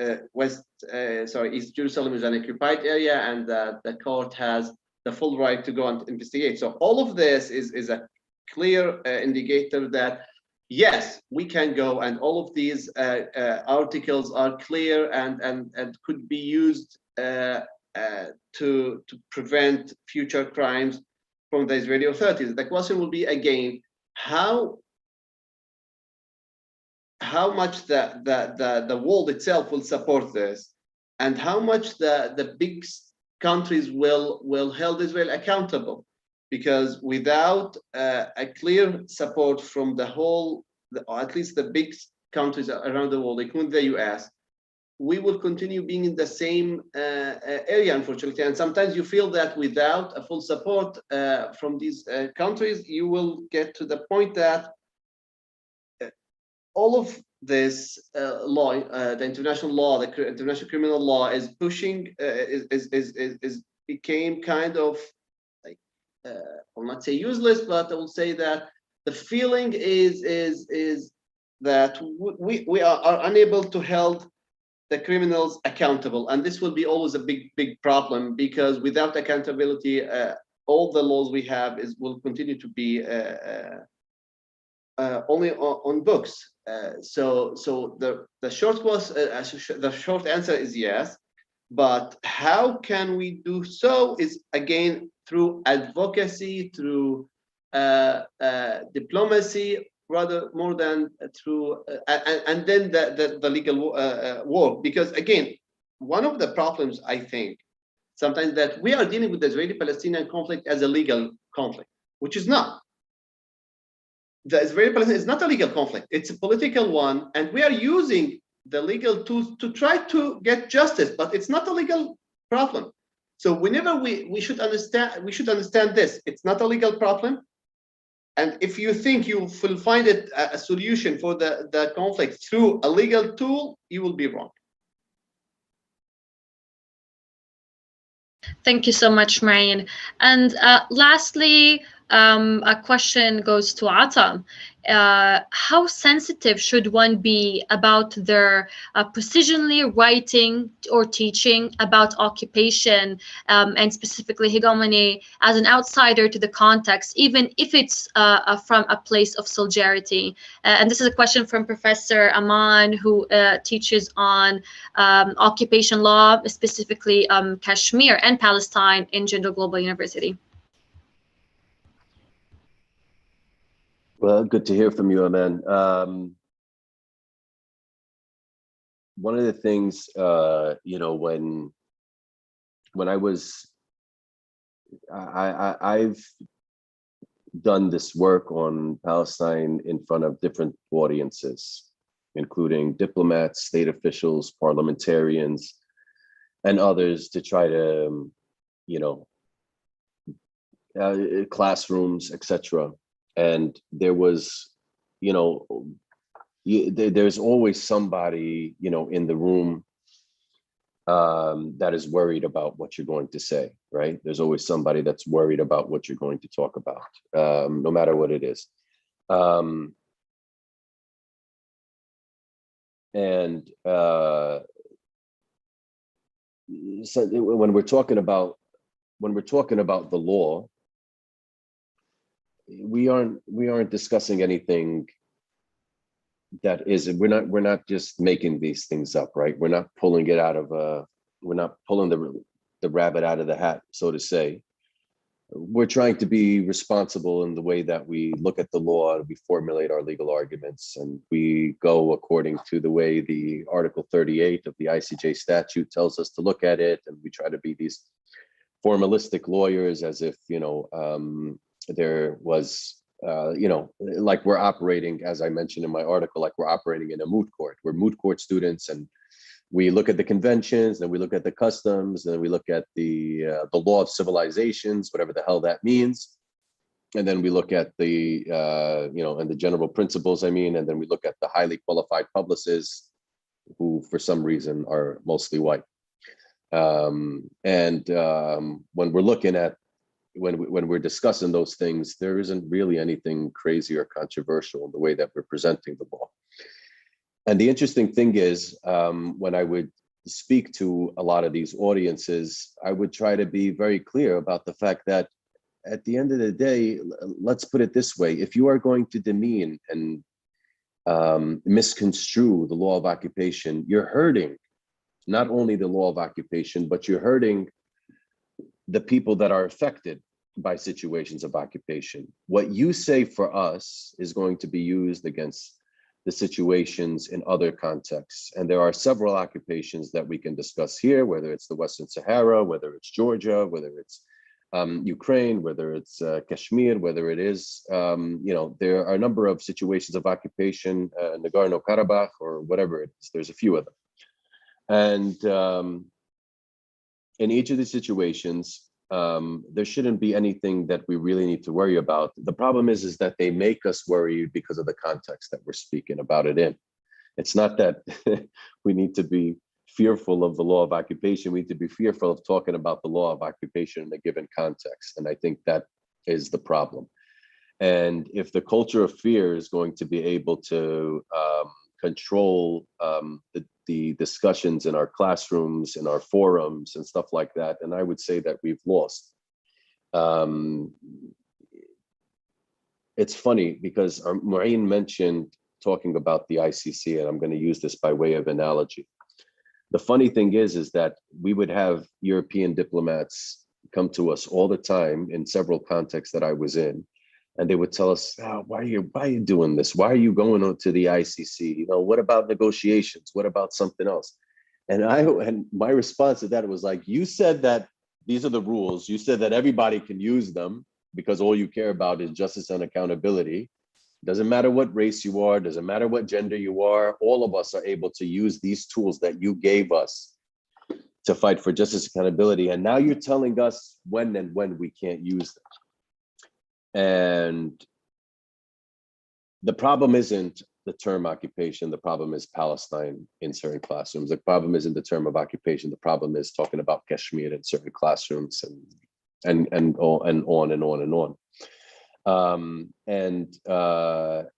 East Jerusalem is an occupied area and that the court has the full right to go and investigate. So all of this is a clear indicator that yes, we can go, and all of these articles are clear and could be used to prevent future crimes from the Israeli authorities. The question will be again, how much the world itself will support this, and how much the big countries will hold Israel accountable, because without a clear support from the whole, or at least the big countries around the world, including the US, we will continue being in the same area, unfortunately. And sometimes you feel that without a full support from these countries, you will get to the point that all of this law, the international law, the international criminal law, is pushing, is became kind of like, I'll not say useless, but I will say that the feeling is that we are unable to hold the criminals accountable, and this will be always a big problem, because without accountability, all the laws we have will continue to be only on books. So the short answer is yes, but how can we do so is again through advocacy, through diplomacy, rather more than through and then the legal work. Because again, one of the problems I think sometimes that we are dealing with the Israeli-Palestinian conflict as a legal conflict, which is not. The Israeli-Palestinian is not a legal conflict; it's a political one, and we are using the legal tools to try to get justice, but it's not a legal problem. So whenever we should understand this, it's not a legal problem. And if you think you will find it a solution for the conflict through a legal tool, you will be wrong.
Thank you so much, Marian. And lastly, a question goes to Atam. How sensitive should one be about their precisionally writing or teaching about occupation and specifically hegemony as an outsider to the context, even if it's from a place of solidarity? And this is a question from Professor Aman, who teaches on occupation law, specifically Kashmir and Palestine in Jindal Global University.
Well, good to hear from you, Aman. One of the things, when I've done this work on Palestine in front of different audiences, including diplomats, state officials, parliamentarians, and others, to try to, classrooms, etc. And there was, there's always somebody, in the room that is worried about what you're going to say, right? There's always somebody that's worried about what you're going to talk about, no matter what it is. So when we're talking about the law, we aren't discussing anything that is, we're not just making these things up, right? We're not pulling it out of we're not pulling the rabbit out of the hat, so to say. We're trying to be responsible in the way that we look at the law, we formulate our legal arguments, and we go according to the way the Article 38 of the ICJ statute tells us to look at it. And we try to be these formalistic lawyers, as if, there was, like we're operating, as I mentioned in my article, like we're operating in a moot court. We're moot court students, and we look at the conventions, then we look at the customs, then we look at the law of civilizations, whatever the hell that means. And then we look at the, and the general principles, and then we look at the highly qualified publicists, who for some reason are mostly white. When we're looking at, when we're discussing those things, there isn't really anything crazy or controversial in the way that we're presenting the law. And the interesting thing is, when I would speak to a lot of these audiences, I would try to be very clear about the fact that at the end of the day, let's put it this way: if you are going to demean and misconstrue the law of occupation, you're hurting not only the law of occupation, but you're hurting the people that are affected by situations of occupation. What you say for us is going to be used against the situations in other contexts. And there are several occupations that we can discuss here, whether it's the Western Sahara, whether it's Georgia, whether it's Ukraine, whether it's Kashmir, whether it is, there are a number of situations of occupation, Nagorno-Karabakh or whatever it is. There's a few of them. And in each of these situations, there shouldn't be anything that we really need to worry about. The problem is that they make us worry because of the context that we're speaking about it in. It's not that we need to be fearful of the law of occupation. We need to be fearful of talking about the law of occupation in a given context. And I think that is the problem. And if the culture of fear is going to be able to control the discussions in our classrooms, in our forums and stuff like that, and I would say that we've lost. It's funny because Mu'in mentioned talking about the ICC, and I'm going to use this by way of analogy. The funny thing is that we would have European diplomats come to us all the time in several contexts that I was in, and they would tell us, oh, why are you doing this? Why are you going on to the ICC? What about negotiations? What about something else? And my response to that was like, you said that these are the rules. You said that everybody can use them because all you care about is justice and accountability. Doesn't matter what race you are, doesn't matter what gender you are, all of us are able to use these tools that you gave us to fight for justice and accountability. And now you're telling us when we can't use them. And the problem isn't the term occupation, the problem is Palestine in certain classrooms. The problem isn't the term of occupation, the problem is talking about Kashmir in certain classrooms and on and on and on.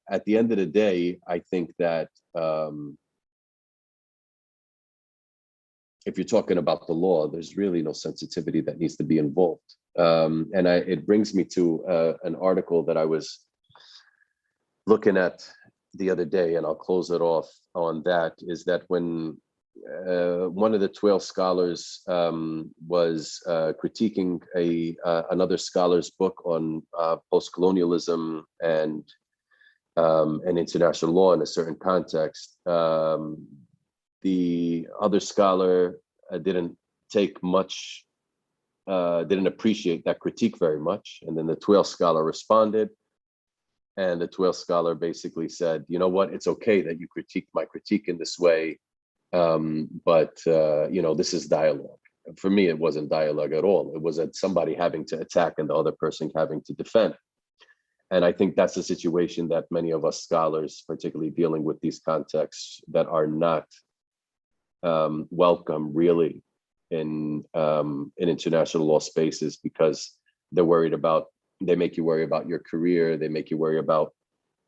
At the end of the day, I think that if you're talking about the law, there's really no sensitivity that needs to be involved. It brings me to an article that I was looking at the other day, and I'll close it off on that, is that when one of the 12 scholars was critiquing another scholar's book on post-colonialism and international law in a certain context, the other scholar didn't appreciate that critique very much. And then the 12th scholar responded, and the 12th scholar basically said, you know what, it's okay that you critique my critique in this way, but this is dialogue. For me, it wasn't dialogue at all. It was somebody having to attack and the other person having to defend. And I think that's the situation that many of us scholars, particularly dealing with these contexts that are not welcome really in international law spaces, because they make you worry about your career, they make you worry about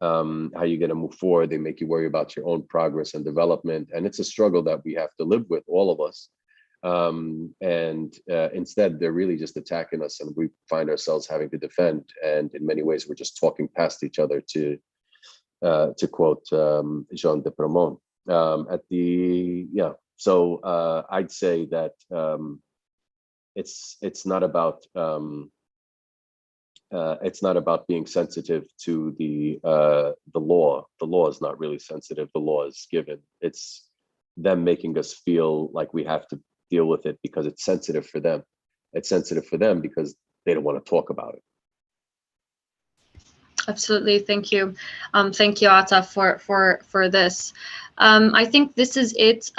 how you're going to move forward, they make you worry about your own progress and development. And it's a struggle that we have to live with, all of us. Instead, they're really just attacking us, and we find ourselves having to defend. And in many ways, we're just talking past each other, to quote Jean de Promont. So I'd say that it's not about being sensitive to the law. The law is not really sensitive. The law is given. It's them making us feel like we have to deal with it because it's sensitive for them. It's sensitive for them because they don't want to talk about it.
Absolutely. Thank you. Thank you, Ata, for this. I think this is it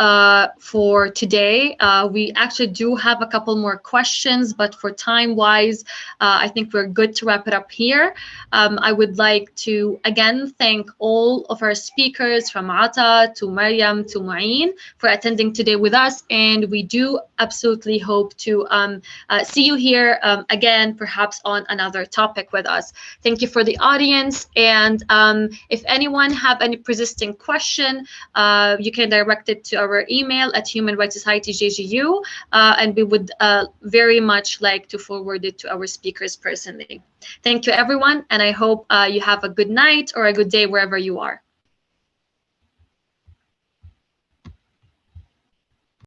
for today. We actually do have a couple more questions, but for time-wise, I think we're good to wrap it up here. I would like to again thank all of our speakers, from Ata to Maryam to Mu'in, for attending today with us, and we do absolutely hope to see you here again, perhaps on another topic with us. Thank you for the audience, and if anyone have any persisting question, you can direct it to our email at Human Rights Society JGU, and we would very much like to forward it to our speakers personally. Thank you, everyone, and I hope you have a good night or a good day wherever you are.